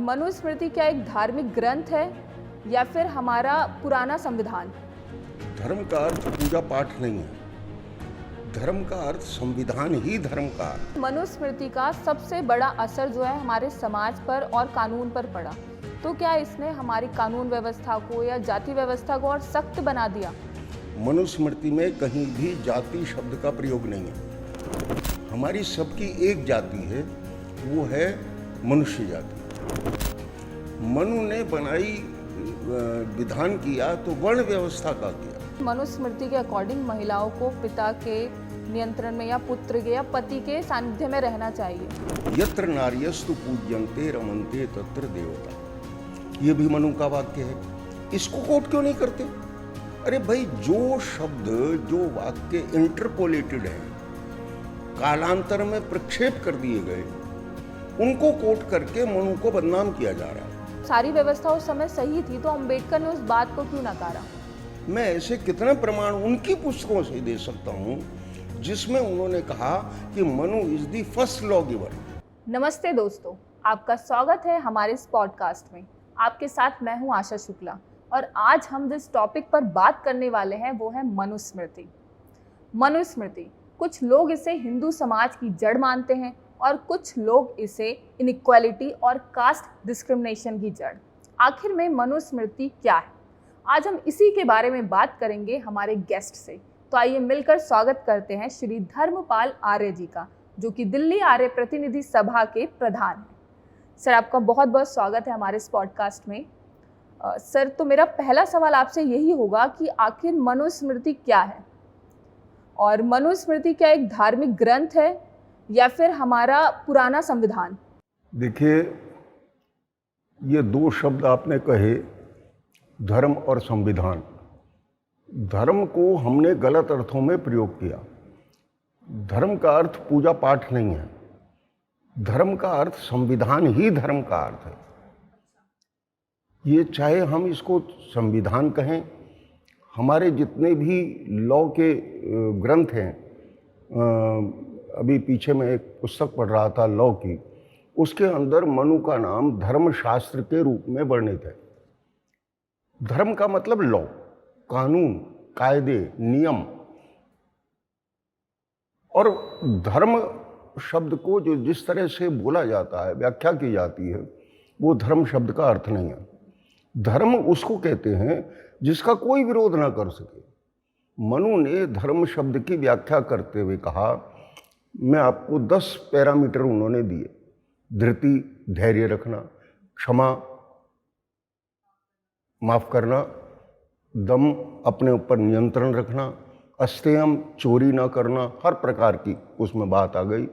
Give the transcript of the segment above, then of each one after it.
मनुस्मृति क्या एक धार्मिक ग्रंथ है या फिर हमारा पुराना संविधान? धर्म का अर्थ पूजा पाठ नहीं है। धर्म का अर्थ संविधान ही धर्म का अर्थ। मनुस्मृति का सबसे बड़ा असर जो है हमारे समाज पर और कानून पर पड़ा, तो क्या इसने हमारी कानून व्यवस्था को या जाति व्यवस्था को और सख्त बना दिया? मनुस्मृति में कहीं भी जाति शब्द का प्रयोग नहीं है। हमारी सबकी एक जाति है, वो है मनुष्य जाति। मनु ने बनाई विधान किया तो वर्ण व्यवस्था का किया। मनुस्मृति के अकॉर्डिंग महिलाओं को पिता के नियंत्रण में या पुत्र के या पति के सानिध्य में रहना चाहिए। यत्र नार्यस्तु पूज्यन्ते रमन्ते तत्र देवता, ये भी मनु का वाक्य है। इसको कोट क्यों नहीं करते? अरे भाई, जो शब्द जो वाक्य इंटरपोलेटेड है, कालांतर में प्रक्षेप कर दिए गए, उनको कोट करके मनु को बदनाम किया जा रहा है। सारी व्यवस्था उस समय सही थी, तो अम्बेडकर ने उस बात को क्यों नकारा? मैं ऐसे कितने प्रमाण उनकी पुस्तकों से दे सकता हूं जिसमें उन्होंने कहा कि Manu is the first law giver. नमस्ते दोस्तों, आपका स्वागत है हमारे इस पॉडकास्ट में। आपके साथ मैं हूं आशा शुक्ला और आज हम जिस टॉपिक पर बात करने वाले हैं वो है मनुस्मृति। मनुस्मृति, कुछ लोग इसे हिंदू समाज की जड़ मानते हैं और कुछ लोग इसे इनइक्वालिटी और कास्ट डिस्क्रिमिनेशन की जड़। आखिर में मनुस्मृति क्या है? आज हम इसी के बारे में बात करेंगे हमारे गेस्ट से। तो आइए मिलकर स्वागत करते हैं श्री धर्मपाल आर्य जी का, जो कि दिल्ली आर्य प्रतिनिधि सभा के प्रधान हैं। सर, आपका बहुत बहुत स्वागत है हमारे इस पॉडकास्ट में। सर, तो मेरा पहला सवाल आपसे यही होगा कि आखिर मनुस्मृति क्या है और मनुस्मृति क्या एक धार्मिक ग्रंथ है या फिर हमारा पुराना संविधान? देखिए, ये दो शब्द आपने कहे, धर्म और संविधान। धर्म को हमने गलत अर्थों में प्रयोग किया। धर्म का अर्थ पूजा पाठ नहीं है। धर्म का अर्थ संविधान ही धर्म का अर्थ है। ये चाहे हम इसको संविधान कहें, हमारे जितने भी लॉ के ग्रंथ हैं, अभी पीछे मैं एक पुस्तक पढ़ रहा था लॉ की, उसके अंदर मनु का नाम धर्मशास्त्र के रूप में वर्णित है। धर्म का मतलब लॉ, कानून, कायदे, नियम। और धर्म शब्द को जो जिस तरह से बोला जाता है, व्याख्या की जाती है, वो धर्म शब्द का अर्थ नहीं है। धर्म उसको कहते हैं जिसका कोई विरोध ना कर सके। मनु ने धर्म शब्द की व्याख्या करते हुए कहा, मैं आपको 10 पैरामीटर उन्होंने दिए। धृति, धैर्य रखना, क्षमा, माफ करना, दम, अपने ऊपर नियंत्रण रखना, अस्तेयम, चोरी ना करना, हर प्रकार की उसमें बात आ गई।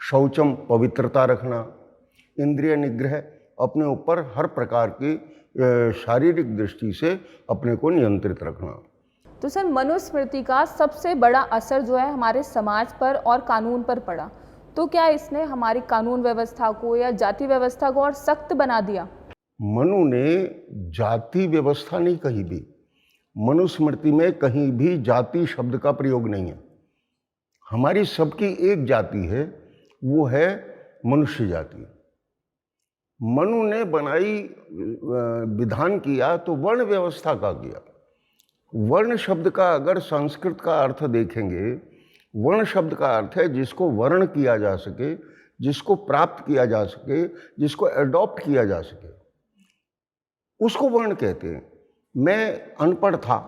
शौचम, पवित्रता रखना, इंद्रिय निग्रह, अपने ऊपर हर प्रकार की शारीरिक दृष्टि से अपने को नियंत्रित रखना। तो सर, मनुस्मृति का सबसे बड़ा असर जो है हमारे समाज पर और कानून पर पड़ा, तो क्या इसने हमारी कानून व्यवस्था को या जाति व्यवस्था को और सख्त बना दिया? मनु ने जाति व्यवस्था नहीं कही भी। मनुस्मृति में कहीं भी जाति शब्द का प्रयोग नहीं है। हमारी सबकी एक जाति है, वो है मनुष्य जाति। मनु ने बनाई विधान किया तो वर्ण व्यवस्था का किया। वर्ण शब्द का अगर संस्कृत का अर्थ देखेंगे, वर्ण शब्द का अर्थ है जिसको वर्ण किया जा सके, जिसको प्राप्त किया जा सके, जिसको एडॉप्ट किया जा सके, उसको वर्ण कहते हैं। मैं अनपढ़ था,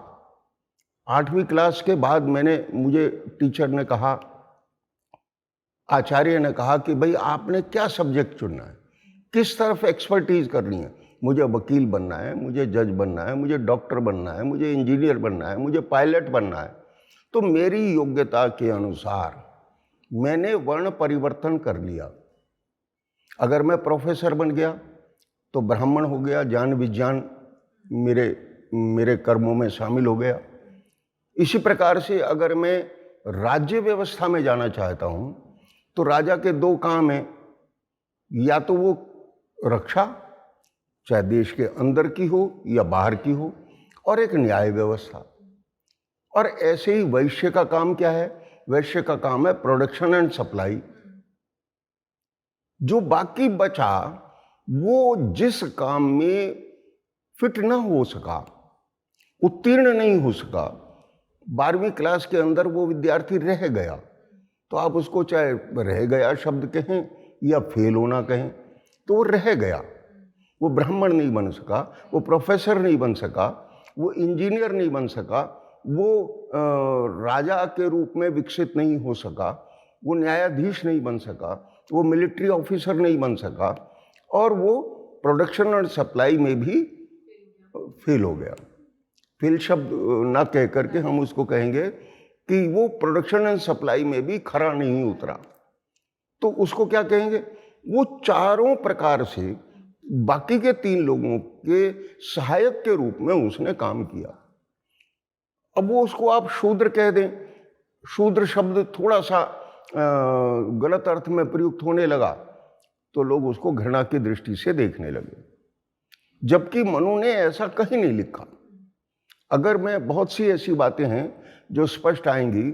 8वीं क्लास के बाद मुझे टीचर ने कहा, आचार्य ने कहा कि भाई आपने क्या सब्जेक्ट चुनना है, किस तरफ एक्सपर्टीज करनी है। मुझे वकील बनना है, मुझे जज बनना है, मुझे डॉक्टर बनना है, मुझे इंजीनियर बनना है, मुझे पायलट बनना है। तो मेरी योग्यता के अनुसार मैंने वर्ण परिवर्तन कर लिया। अगर मैं प्रोफेसर बन गया तो ब्राह्मण हो गया, ज्ञान विज्ञान मेरे कर्मों में शामिल हो गया। इसी प्रकार से अगर मैं राज्य व्यवस्था में जाना चाहता हूँ तो राजा के 2 काम हैं, या तो वो रक्षा, चाहे देश के अंदर की हो या बाहर की हो, और एक न्याय व्यवस्था। और ऐसे ही वैश्य का काम क्या है? वैश्य का काम है प्रोडक्शन एंड सप्लाई। जो बाकी बचा वो जिस काम में फिट ना हो सका, उत्तीर्ण नहीं हो सका, 12वीं क्लास के अंदर वो विद्यार्थी रह गया, तो आप उसको चाहे रह गया शब्द कहें या फेल होना कहें, तो वो रह गया। वो ब्राह्मण नहीं बन सका, वो प्रोफेसर नहीं बन सका, वो इंजीनियर नहीं बन सका, वो राजा के रूप में विकसित नहीं हो सका, वो न्यायाधीश नहीं बन सका, वो मिलिट्री ऑफिसर नहीं बन सका, और वो प्रोडक्शन और सप्लाई में भी फेल हो गया। फेल शब्द ना कह करके हम उसको कहेंगे कि वो प्रोडक्शन एंड सप्लाई में भी खरा नहीं उतरा। तो उसको क्या कहेंगे? वो चारों प्रकार से बाकी के 3 लोगों के सहायक के रूप में उसने काम किया। अब वो उसको आप शूद्र कह दें, शूद्र शब्द थोड़ा सा गलत अर्थ में प्रयुक्त होने लगा, तो लोग उसको घृणा की दृष्टि से देखने लगे, जबकि मनु ने ऐसा कहीं नहीं लिखा। अगर मैं बहुत सी ऐसी बातें हैं जो स्पष्ट आएंगी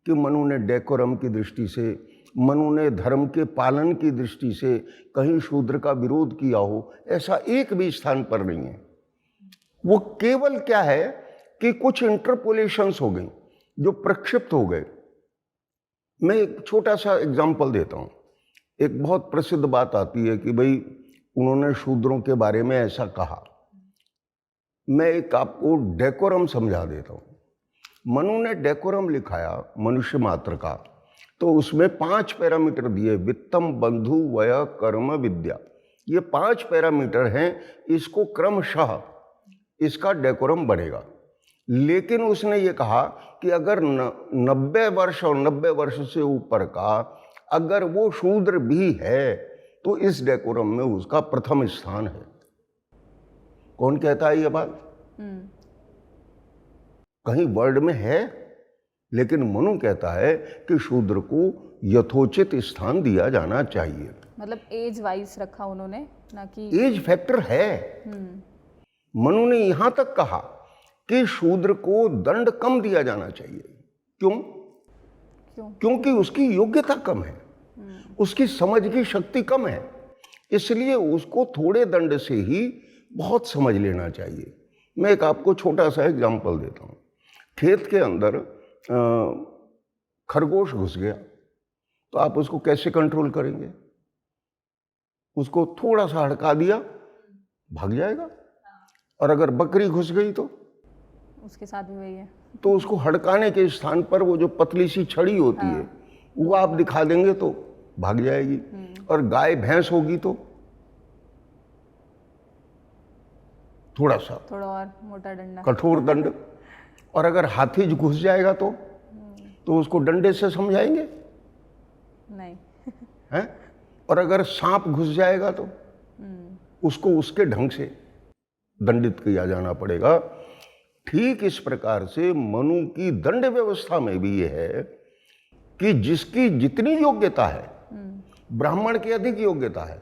कि मनु ने डेकोरम की दृष्टि से, मनु ने धर्म के पालन की दृष्टि से कहीं शूद्र का विरोध किया हो, ऐसा एक भी स्थान पर नहीं है। वो केवल क्या है कि कुछ इंटरपोलेशंस हो गई जो प्रक्षिप्त हो गए। मैं एक छोटा सा एग्जाम्पल देता हूँ। एक बहुत प्रसिद्ध बात आती है कि भाई उन्होंने शूद्रों के बारे में ऐसा कहा। मैं एक आपको डेकोरम समझा देता हूँ। मनु ने डेकोरम लिखाया मनुष्य मात्र का, तो उसमें 5 पैरामीटर दिए, वित्तम, बंधु, वय, कर्म, विद्या। ये 5 पैरामीटर हैं, इसको क्रमशः इसका डेकोरम बढ़ेगा। लेकिन उसने ये कहा कि अगर 90 वर्ष और 90 वर्ष से ऊपर का अगर वो शूद्र भी है तो इस डेकोरम में उसका प्रथम स्थान है। कौन कहता है ये बात? कहीं वर्ड में है, लेकिन मनु कहता है कि शूद्र को यथोचित स्थान दिया जाना चाहिए। मतलब एज वाइज रखा उन्होंने, ना कि एज फैक्टर है। मनु ने यहां तक कहा कि शूद्र को दंड कम दिया जाना चाहिए। क्यों? क्योंकि उसकी योग्यता कम है, उसकी समझ की शक्ति कम है, इसलिए उसको थोड़े दंड से ही बहुत समझ लेना चाहिए। मैं एक आपको छोटा सा एग्जाम्पल देता हूँ। खेत के अंदर खरगोश घुस गया, तो आप उसको कैसे कंट्रोल करेंगे? उसको थोड़ा सा हड़का दिया, भाग जाएगा। और अगर बकरी घुस गई तो उसके साथ भी वही है। तो उसको हड़काने के स्थान पर वो जो पतली सी छड़ी होती है वो आप दिखा देंगे तो भाग जाएगी। और गाय भैंस होगी तो थोड़ा और मोटा डंडा, कठोर दंड। और अगर हाथी घुस जाएगा तो उसको डंडे से समझाएंगे? नहीं हैं? और अगर सांप घुस जाएगा तो उसको उसके ढंग से दंडित किया जाना पड़ेगा। ठीक इस प्रकार से मनु की दंड व्यवस्था में भी यह है कि जिसकी जितनी योग्यता है, ब्राह्मण की अधिक योग्यता है,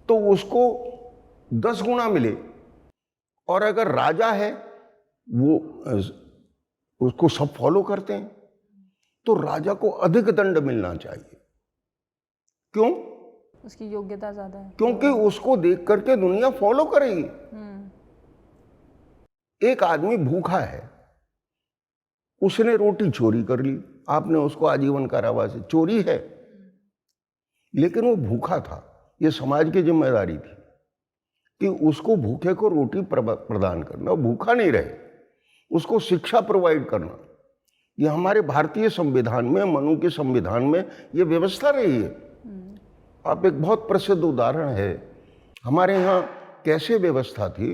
तो उसको 10 गुना मिले। और अगर राजा है, वो उसको सब फॉलो करते हैं, तो राजा को अधिक दंड मिलना चाहिए। क्यों? उसकी योग्यता ज्यादा है। क्योंकि उसको देख करके दुनिया फॉलो करेगी। एक आदमी भूखा है, उसने रोटी चोरी कर ली, आपने उसको आजीवन कारावास, चोरी है, लेकिन वो भूखा था। ये समाज की जिम्मेदारी थी कि उसको भूखे को रोटी प्रदान करना, भूखा नहीं रहे, उसको शिक्षा प्रोवाइड करना। ये हमारे भारतीय संविधान में, मनु के संविधान में ये व्यवस्था रही है। आप एक बहुत प्रसिद्ध उदाहरण है, हमारे यहाँ कैसे व्यवस्था थी।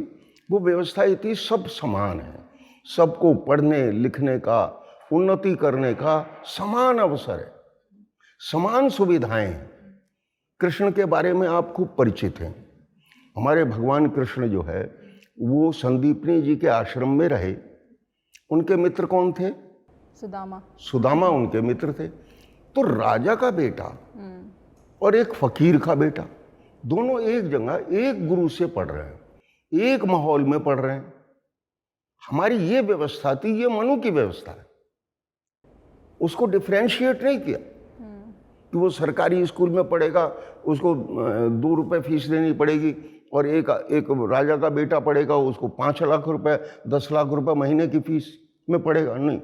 वो व्यवस्था ये थी, सब समान है, सबको पढ़ने लिखने का, उन्नति करने का समान अवसर है, समान सुविधाएं हैं। कृष्ण के बारे में आप खूब परिचित हैं। हमारे भगवान कृष्ण जो है वो संदीपनी जी के आश्रम में रहे। उनके मित्र कौन थे? सुदामा उनके मित्र थे। तो राजा का बेटा और एक फकीर का बेटा, दोनों एक जगह एक गुरु से पढ़ रहे हैं, एक माहौल में पढ़ रहे हैं। हमारी ये व्यवस्था थी, ये मनु की व्यवस्था है। उसको डिफरेंशिएट नहीं किया। कि वो सरकारी स्कूल में पढ़ेगा, उसको 2 रुपये फीस देनी पड़ेगी, और एक राजा का बेटा पढ़ेगा, उसको 5 लाख रुपए 10 लाख रुपए महीने की फीस में पढ़ेगा? नहीं।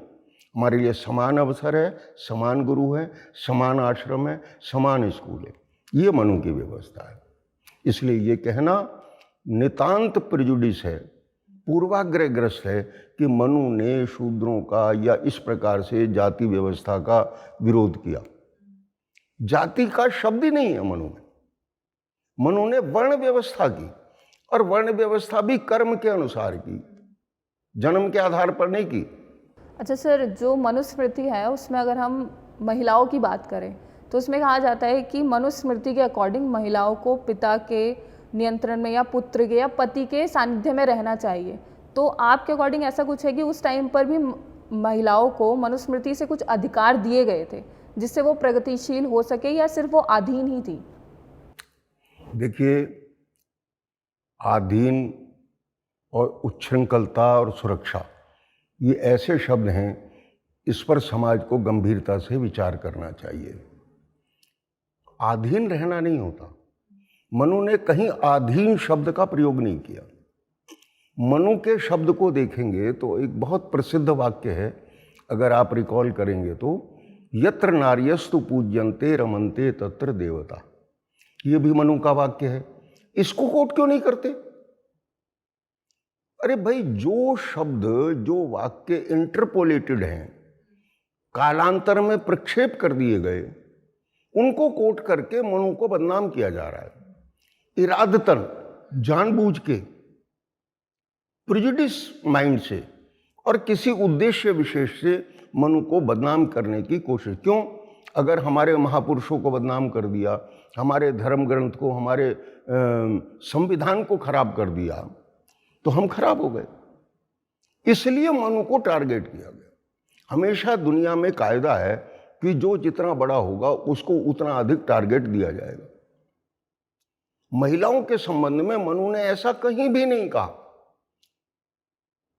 हमारे लिए समान अवसर है, समान गुरु है, समान आश्रम है, समान स्कूल है। ये मनु की व्यवस्था है। इसलिए ये कहना नितांत प्रेजुडिस है, पूर्वाग्रहग्रस्त है कि मनु ने शूद्रों का या इस प्रकार से जाति व्यवस्था का विरोध किया। जाति का शब्द ही नहीं है मनु में। मनु ने वर्ण व्यवस्था की, और वर्ण व्यवस्था भी कर्म के अनुसार की, जन्म के आधार पर नहीं की। अच्छा सर, जो मनुस्मृति है उसमें अगर हम महिलाओं की बात करें तो उसमें कहा जाता है कि मनुस्मृति के अकॉर्डिंग महिलाओं को पिता के नियंत्रण में या पुत्र के या पति के सानिध्य में रहना चाहिए। तो आपके अकॉर्डिंग ऐसा कुछ है कि उस टाइम पर भी महिलाओं को मनुस्मृति से कुछ अधिकार दिए गए थे जिससे वो प्रगतिशील हो सके, या सिर्फ वो अधीन ही थी? देखिए, आधीन और उच्छृंखलता और सुरक्षा, ये ऐसे शब्द हैं, इस पर समाज को गंभीरता से विचार करना चाहिए। आधीन रहना नहीं होता। मनु ने कहीं आधीन शब्द का प्रयोग नहीं किया। मनु के शब्द को देखेंगे तो एक बहुत प्रसिद्ध वाक्य है, अगर आप रिकॉल करेंगे तो, यत्र नार्यस्तु पूज्यन्ते रमन्ते तत्र देवता। ये भी मनु का वाक्य है। इसको कोट क्यों नहीं करते? अरे भाई, जो शब्द, जो वाक्य इंटरपोलेटेड हैं, कालांतर में प्रक्षेप कर दिए गए, उनको कोट करके मनु को बदनाम किया जा रहा है। इरादतन, जानबूझ के, प्रेजुडिस माइंड से और किसी उद्देश्य विशेष से मनु को बदनाम करने की कोशिश। क्यों? अगर हमारे महापुरुषों को बदनाम कर दिया, हमारे धर्म ग्रंथ को, हमारे संविधान को खराब कर दिया, तो हम खराब हो गए। इसलिए मनु को टारगेट किया गया। हमेशा दुनिया में कायदा है कि जो जितना बड़ा होगा उसको उतना अधिक टारगेट दिया जाएगा। महिलाओं के संबंध में मनु ने ऐसा कहीं भी नहीं कहा।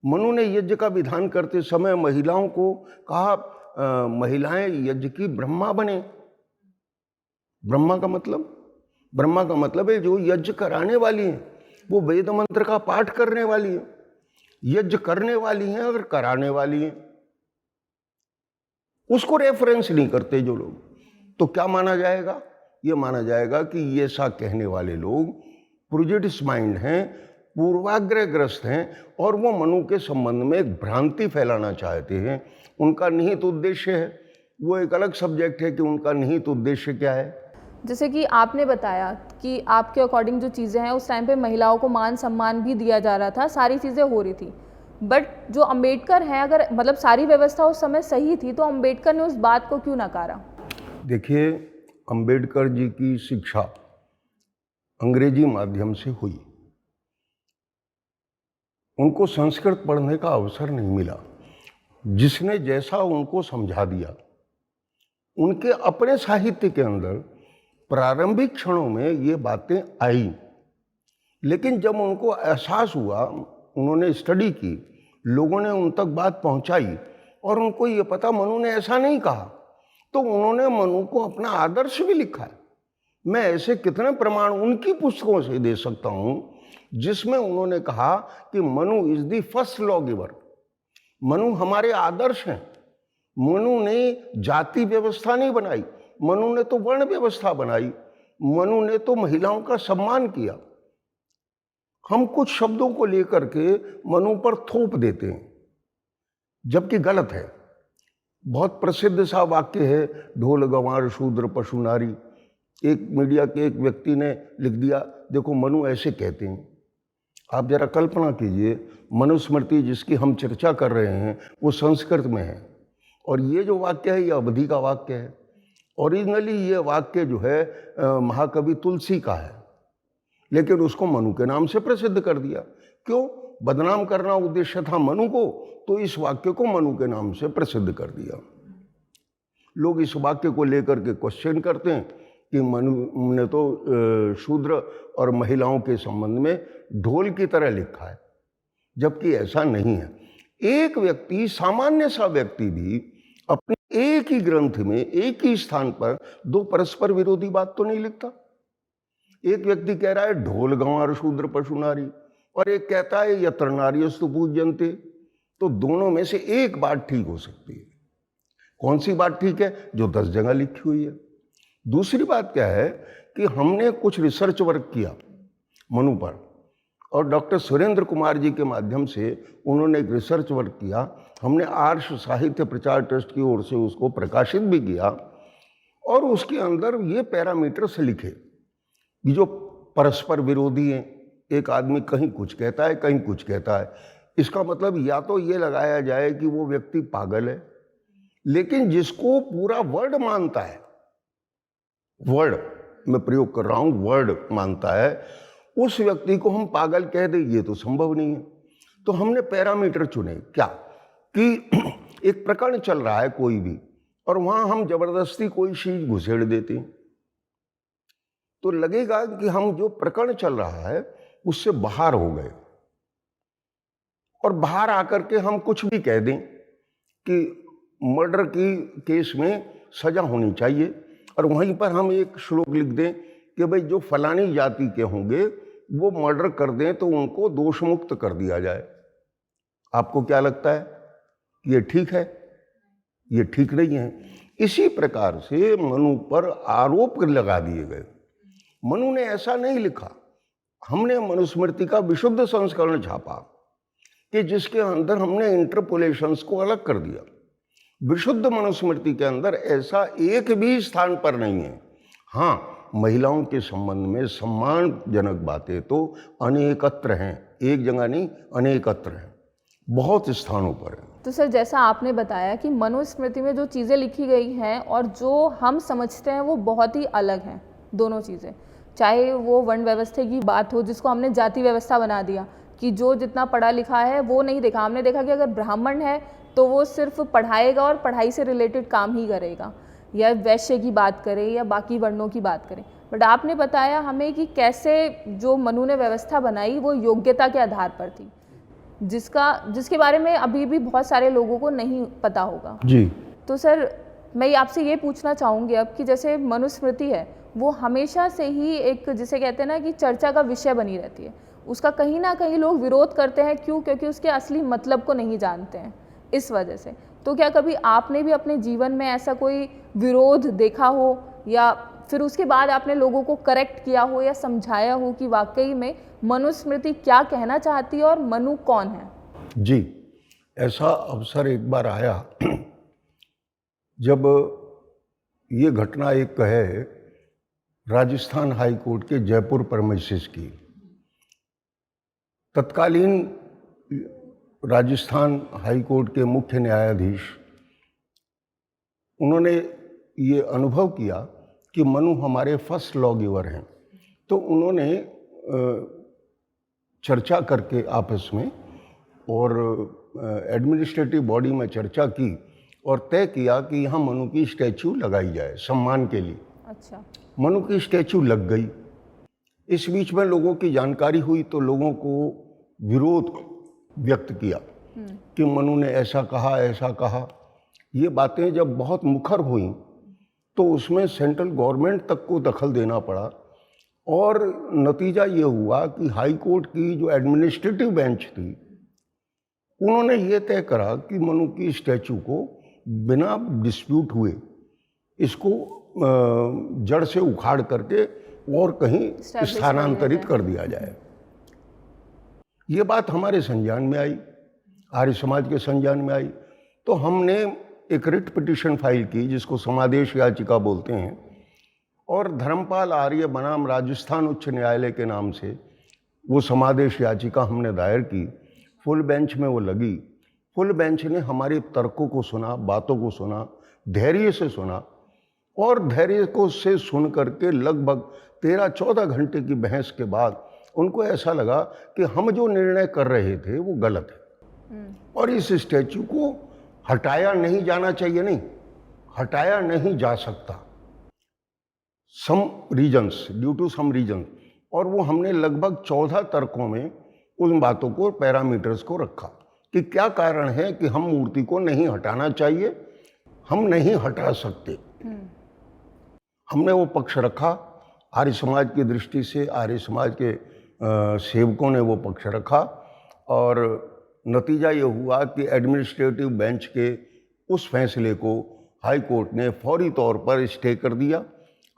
मनु ने यज्ञ का विधान करते समय महिलाओं को कहा, महिलाएं यज्ञ की ब्रह्मा बने। ब्रह्मा का मतलब है जो यज्ञ कराने वाली हैं, वो वेद मंत्र का पाठ करने वाली हैं, यज्ञ करने वाली हैं और कराने वाली हैं। उसको रेफरेंस नहीं करते जो लोग। तो क्या माना जाएगा? ये माना जाएगा कि ये ऐसा कहने वाले लोग प्रेजुडिस माइंड हैं, पूर्वाग्रहग्रस्त हैं, और वो मनु के संबंध में एक भ्रांति फैलाना चाहते हैं। उनका निहित उद्देश्य है, वो एक अलग सब्जेक्ट है कि उनका निहित उद्देश्य क्या है। जैसे कि आपने बताया कि आपके अकॉर्डिंग जो चीज़ें हैं, उस टाइम पे महिलाओं को मान सम्मान भी दिया जा रहा था, सारी चीज़ें हो रही थी। बट जो अंबेडकर हैं, अगर मतलब सारी व्यवस्था उस समय सही थी, तो अंबेडकर ने उस बात को क्यों नकारा? देखिए, अंबेडकर जी की शिक्षा अंग्रेजी माध्यम से हुई। उनको संस्कृत पढ़ने का अवसर नहीं मिला। जिसने जैसा उनको समझा दिया, उनके अपने साहित्य के अंदर प्रारंभिक क्षणों में ये बातें आई, लेकिन जब उनको एहसास हुआ, उन्होंने स्टडी की, लोगों ने उन तक बात पहुंचाई और उनको ये पता मनु ने ऐसा नहीं कहा, तो उन्होंने मनु को अपना आदर्श भी लिखा है। मैं ऐसे कितने प्रमाण उनकी पुस्तकों से दे सकता हूं जिसमें उन्होंने कहा कि Manu is the first law giver. Manu हमारे आदर्श हैं। मनु ने जाति व्यवस्था नहीं बनाई, मनु ने तो वर्ण व्यवस्था बनाई। मनु ने तो महिलाओं का सम्मान किया। हम कुछ शब्दों को लेकर के मनु पर थोप देते हैं, जबकि गलत है। बहुत प्रसिद्ध सा वाक्य है, ढोल गंवार शूद्र पशु नारी। एक मीडिया के एक व्यक्ति ने लिख दिया, देखो मनु ऐसे कहते हैं। आप जरा कल्पना कीजिए, मनुस्मृति जिसकी हम चर्चा कर रहे हैं वो संस्कृत में है, और ये जो वाक्य है ये अवधि का वाक्य है। ओरिजिनली ये वाक्य जो है महाकवि तुलसी का है, लेकिन उसको मनु के नाम से प्रसिद्ध कर दिया। क्यों? बदनाम करना उद्देश्य था मनु को, तो इस वाक्य को मनु के नाम से प्रसिद्ध कर दिया। लोग इस वाक्य को लेकर के क्वेश्चन करते हैं कि मनु ने तो शूद्र और महिलाओं के संबंध में ढोल की तरह लिखा है, जबकि ऐसा नहीं है। एक व्यक्ति, सामान्य सा व्यक्ति भी अपनी एक ही ग्रंथ में एक ही स्थान पर दो परस्पर विरोधी बात तो नहीं लिखता। एक व्यक्ति कह रहा है ढोल गंवार शूद्र पशु नारी, और एक कहता है यत्र नार्यस्तु पूज्यन्ते। तो दोनों में से एक बात ठीक हो सकती है। कौन सी बात ठीक है? जो 10 जगह लिखी हुई है। दूसरी बात क्या है कि हमने कुछ रिसर्च वर्क किया मनु पर, और डॉक्टर सुरेंद्र कुमार जी के माध्यम से उन्होंने एक रिसर्च वर्क किया। हमने आर्ष साहित्य प्रचार ट्रस्ट की ओर से उसको प्रकाशित भी किया, और उसके अंदर ये पैरामीटर्स लिखे कि जो परस्पर विरोधी हैं, एक आदमी कहीं कुछ कहता है कहीं कुछ कहता है, इसका मतलब या तो ये लगाया जाए कि वो व्यक्ति पागल है, लेकिन जिसको पूरा वर्ड मानता है, वर्ड मैं प्रयोग कर रहा हूं, वर्ड मानता है, उस व्यक्ति को हम पागल कह दें, ये तो संभव नहीं है। तो हमने पैरामीटर चुने क्या कि एक प्रकरण चल रहा है कोई भी, और वहां हम जबरदस्ती कोई चीज घुसेड़ देते हैं, तो लगेगा कि हम जो प्रकरण चल रहा है उससे बाहर हो गए, और बाहर आकर के हम कुछ भी कह दें कि मर्डर की केस में सजा होनी चाहिए, और वहीं पर हम एक श्लोक लिख दें कि भाई जो फलानी जाति के होंगे वो मर्डर कर दें तो उनको दोष मुक्त कर दिया जाए। आपको क्या लगता है? ये ठीक है? ये ठीक नहीं है। इसी प्रकार से मनु पर आरोप लगा दिए गए। मनु ने ऐसा नहीं लिखा। हमने मनुस्मृति का विशुद्ध संस्करण छापा कि जिसके अंदर हमने इंटरपोलेशंस को अलग कर दिया। विशुद्ध मनुस्मृति के अंदर ऐसा एक भी स्थान पर नहीं है। हाँ, महिलाओं के संबंध में सम्मानजनक बातें तो अनेकत्र हैं, एक जगह नहीं, अनेकत्र हैं, बहुत स्थानों पर है। तो सर, जैसा आपने बताया कि मनुस्मृति में जो चीज़ें लिखी गई हैं और जो हम समझते हैं वो बहुत ही अलग हैं, दोनों चीज़ें। चाहे वो वर्ण व्यवस्था की बात हो, जिसको हमने जाति व्यवस्था बना दिया कि जो जितना पढ़ा लिखा है वो नहीं देखा। हमने देखा कि अगर ब्राह्मण है तो वो सिर्फ पढ़ाएगा और पढ़ाई से रिलेटेड काम ही करेगा, या वैश्य की बात करें या बाकी वर्णों की बात करें। बट आपने बताया हमें कि कैसे जो मनु ने व्यवस्था बनाई वो योग्यता के आधार पर थी, जिसके बारे में अभी भी बहुत सारे लोगों को नहीं पता होगा जी। तो सर, मैं आपसे ये पूछना चाहूँगी अब कि जैसे मनुस्मृति है वो हमेशा से ही एक, जिसे कहते हैं ना कि चर्चा का विषय बनी रहती है। उसका कहीं ना कहीं लोग विरोध करते हैं। क्यों? क्योंकि उसके असली मतलब को नहीं जानते हैं, इस वजह से। तो क्या कभी आपने भी अपने जीवन में ऐसा कोई विरोध देखा हो, या फिर उसके बाद आपने लोगों को करेक्ट किया हो या समझाया हो कि वाकई में मनुस्मृति क्या कहना चाहती है और मनु कौन है? जी, ऐसा अवसर एक बार आया जब ये घटना एक है राजस्थान हाई कोर्ट के जयपुर प्रेमिसेस की। तत्कालीन राजस्थान हाई कोर्ट के मुख्य न्यायाधीश, उन्होंने ये अनुभव किया कि मनु हमारे फर्स्ट लॉ गिवर हैं। तो उन्होंने चर्चा करके आपस में और एडमिनिस्ट्रेटिव बॉडी में चर्चा की और तय किया कि यहाँ मनु की स्टैचू लगाई जाए सम्मान के लिए। अच्छा। मनु की स्टैचू लग गई। इस बीच में लोगों की जानकारी हुई तो लोगों को विरोध व्यक्त किया कि मनु ने ऐसा कहा, ऐसा कहा। ये बातें जब बहुत मुखर हुई तो उसमें सेंट्रल गवर्नमेंट तक को दखल देना पड़ा, और नतीजा ये हुआ कि हाई कोर्ट की जो एडमिनिस्ट्रेटिव बेंच थी उन्होंने ये तय करा कि मनु की स्टैचू को बिना डिस्प्यूट हुए इसको जड़ से उखाड़ करके और कहीं स्थानांतरित कर दिया जाए। ये बात हमारे संज्ञान में आई, आर्य समाज के संज्ञान में आई। तो हमने एक रिट पिटीशन फाइल की जिसको समादेश याचिका बोलते हैं, और धर्मपाल आर्य बनाम राजस्थान उच्च न्यायालय के नाम से वो समादेश याचिका हमने दायर की। फुल बेंच में वो लगी। फुल बेंच ने हमारे तर्कों को सुना, बातों को सुना, धैर्य से सुना, और धैर्य को से सुन करके लगभग 13-14 घंटे की बहस के बाद उनको ऐसा लगा कि हम जो निर्णय कर रहे थे वो गलत है और इस स्टैचू को हटाया नहीं जाना चाहिए, नहीं हटाया नहीं जा सकता, some reasons, due to some reason. और वो हमने लगभग 14 तर्कों में उन बातों को, पैरामीटर्स को रखा कि क्या कारण है कि हम मूर्ति को नहीं हटाना चाहिए, हम नहीं हटा सकते। हमने वो पक्ष रखा, आर्य समाज की दृष्टि से आर्य समाज के सेवकों ने वो पक्ष रखा, और नतीजा ये हुआ कि एडमिनिस्ट्रेटिव बेंच के उस फैसले को हाई कोर्ट ने फौरी तौर पर स्टे कर दिया।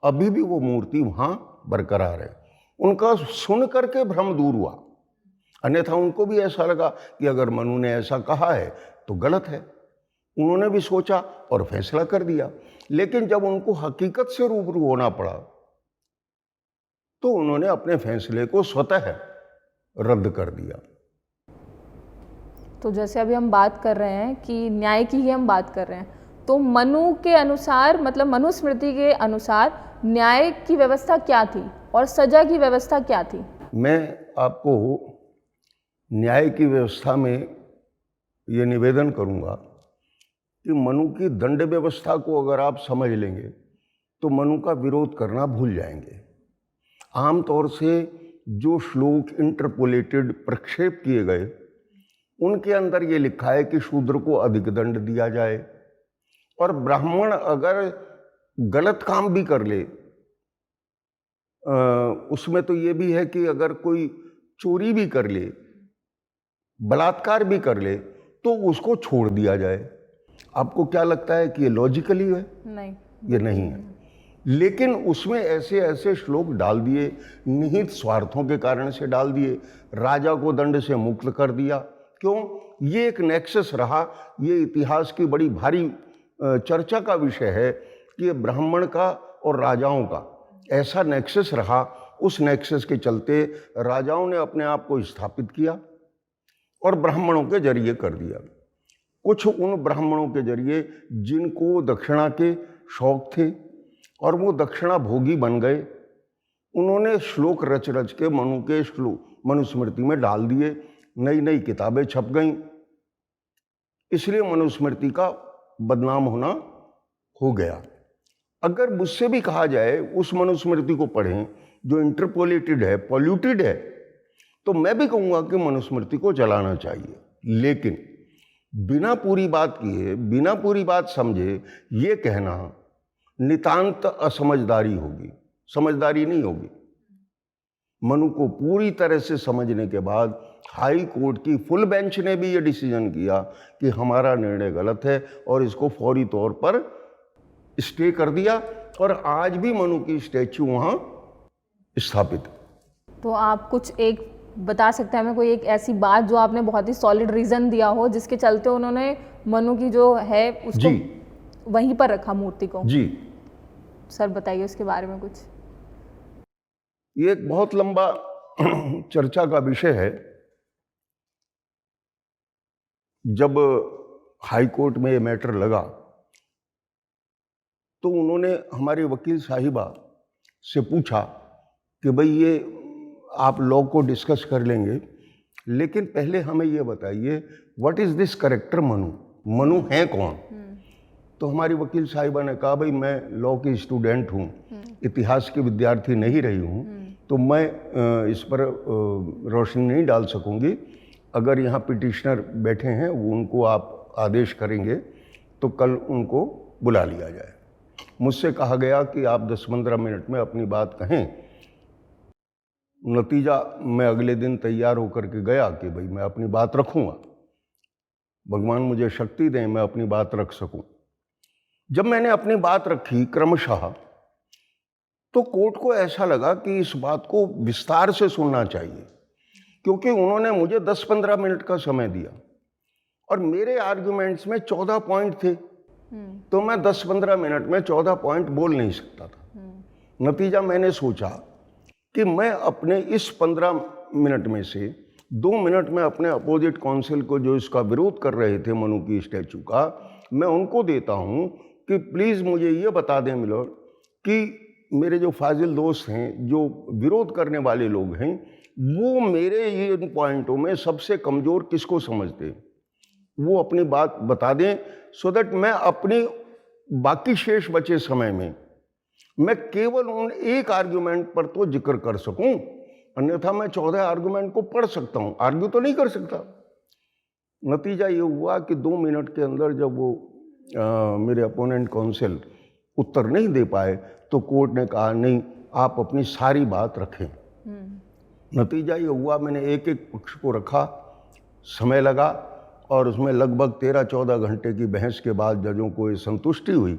अभी भी वो मूर्ति वहाँ बरकरार है। उनका सुन करके भ्रम दूर हुआ, अन्यथा उनको भी ऐसा लगा कि अगर मनु ने ऐसा कहा है तो गलत है। उन्होंने भी सोचा और फैसला कर दिया, लेकिन जब उनको हकीकत से रूबरू होना पड़ा तो उन्होंने अपने फैसले को स्वतः रद्द कर दिया। तो जैसे अभी हम बात कर रहे हैं कि न्याय की ही हम बात कर रहे हैं, तो मनु के अनुसार, मतलब मनुस्मृति के अनुसार न्याय की व्यवस्था क्या थी और सजा की व्यवस्था क्या थी? मैं आपको न्याय की व्यवस्था में ये निवेदन करूंगा कि मनु की दंड व्यवस्था को अगर आप समझ लेंगे तो मनु का विरोध करना भूल जाएंगे। आमतौर से जो श्लोक इंटरपोलेटेड प्रक्षेप किए गए उनके अंदर ये लिखा है कि शूद्र को अधिक दंड दिया जाए, और ब्राह्मण अगर गलत काम भी कर ले, उसमें तो ये भी है कि अगर कोई चोरी भी कर ले, बलात्कार भी कर ले, तो उसको छोड़ दिया जाए। आपको क्या लगता है कि ये लॉजिकली है? नहीं, ये नहीं है। लेकिन उसमें ऐसे ऐसे श्लोक डाल दिए, निहित स्वार्थों के कारण से डाल दिए, राजा को दंड से मुक्त कर दिया। क्यों? ये एक नेक्सस रहा, ये इतिहास की बड़ी भारी चर्चा का विषय है कि ये ब्राह्मण का और राजाओं का ऐसा नेक्सस रहा। उस नेक्सस के चलते राजाओं ने अपने आप को स्थापित किया और ब्राह्मणों के जरिए कर दिया। कुछ उन ब्राह्मणों के जरिए जिनको दक्षिणा के शौक थे और वो दक्षिणा भोगी बन गए, उन्होंने श्लोक रच रच के मनु के श्लोक मनुस्मृति में डाल दिए। नई नई किताबें छप गईं, इसलिए मनुस्मृति का बदनाम होना हो गया। अगर मुझसे भी कहा जाए उस मनुस्मृति को पढ़ें जो इंटरपोलेटेड है, पॉल्यूटेड है, तो मैं भी कहूँगा कि मनुस्मृति को चलाना चाहिए। लेकिन बिना पूरी बात किए, बिना पूरी बात समझे ये कहना नितांत असमझदारी होगी, समझदारी नहीं होगी। मनु को पूरी तरह से समझने के बाद हाई कोर्ट की फुल बेंच ने भी ये डिसीजन किया कि हमारा निर्णय गलत है और इसको फौरी तौर पर स्टे कर दिया, और आज भी मनु की स्टैच्यू वहाँ स्थापित है। तो आप कुछ एक बता सकते हैं हमें, कोई एक ऐसी बात जो आपने बहुत ही सॉलिड रीजन दिया हो जिसके चलते उन्होंने मनु की जो है उसको वहीं पर रखा, मूर्ति को? जी सर बताइए उसके बारे में कुछ। ये एक बहुत लंबा चर्चा का विषय है। जब हाई कोर्ट में ये मैटर लगा तो उन्होंने हमारी वकील साहिबा से पूछा कि भाई ये आप लॉ को डिस्कस कर लेंगे, लेकिन पहले हमें ये बताइए what is this character Manu, Manu है कौन? तो हमारी वकील साहिबा ने कहा भाई मैं लॉ की स्टूडेंट हूँ, इतिहास की विद्यार्थी नहीं रही हूँ, तो मैं इस पर रोशनी नहीं डाल सकूँगी। अगर यहाँ पिटिशनर बैठे हैं वो उनको आप आदेश करेंगे तो कल उनको बुला लिया जाए। मुझसे कहा गया कि आप 10-15 मिनट में अपनी बात कहें। नतीजा मैं अगले दिन तैयार होकर के गया कि भाई मैं अपनी बात रखूँगा, भगवान मुझे शक्ति दें मैं अपनी बात रख सकूँ। जब मैंने अपनी बात रखी क्रमशः, तो कोर्ट को ऐसा लगा कि इस बात को विस्तार से सुनना चाहिए, क्योंकि उन्होंने मुझे 10-15 मिनट का समय दिया और मेरे आर्गुमेंट्स में 14 पॉइंट थे, तो मैं 10-15 मिनट में 14 पॉइंट बोल नहीं सकता था। नतीजा मैंने सोचा कि मैं अपने इस 15 मिनट में से 2 मिनट में अपने अपोजिट काउंसिल को, जो इसका विरोध कर रहे थे मनु की स्टैचू का, मैं उनको देता हूं कि प्लीज़ मुझे ये बता दें मिलोर कि मेरे जो फाजिल दोस्त हैं, जो विरोध करने वाले लोग हैं, वो मेरे ये पॉइंटों में सबसे कमज़ोर किसको समझते हैं, वो अपनी बात बता दें, सो दैट मैं अपनी बाकी शेष बचे समय में मैं केवल उन एक आर्ग्यूमेंट पर तो जिक्र कर सकूं, अन्यथा मैं 14 आर्ग्यूमेंट को पढ़ सकता हूं, आर्ग्यू तो नहीं कर सकता। नतीजा ये हुआ कि 2 मिनट के अंदर जब वो मेरे अपोनेंट काउंसिल उत्तर नहीं दे पाए तो कोर्ट ने कहा नहीं, आप अपनी सारी बात रखें। नतीजा ये हुआ, मैंने एक एक पक्ष को रखा, समय लगा और उसमें लगभग 13-14 घंटे की बहस के बाद जजों को ये संतुष्टि हुई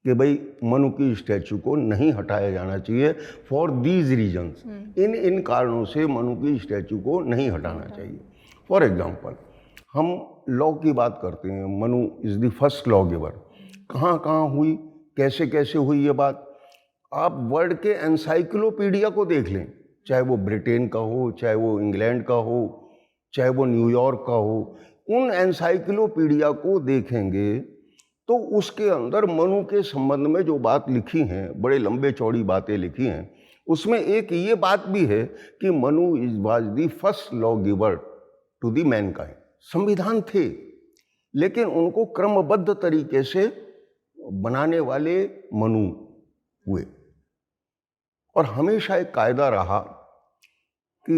कि भाई मनु की स्टैचू को नहीं हटाया जाना चाहिए फॉर दीज रीजन्स, इन कारणों से मनु की स्टैचू को नहीं हटाना चाहिए। फॉर एग्जाम्पल, हम लॉ की बात करते हैं, Manu is the first law giver. कहाँ कहाँ हुई, कैसे कैसे हुई ये बात, आप वर्ल्ड के एनसाइक्लोपीडिया को देख लें, चाहे वो ब्रिटेन का हो, चाहे वो इंग्लैंड का हो, चाहे वो न्यूयॉर्क का हो, उन एनसाइक्लोपीडिया को देखेंगे तो उसके अंदर मनु के संबंध में जो बात लिखी हैं, बड़े लंबे चौड़ी बातें लिखी हैं, उसमें एक ये बात भी है कि Manu is was the first law giver to the mankind. संविधान थे, लेकिन उनको क्रमबद्ध तरीके से बनाने वाले मनु हुए। और हमेशा एक कायदा रहा कि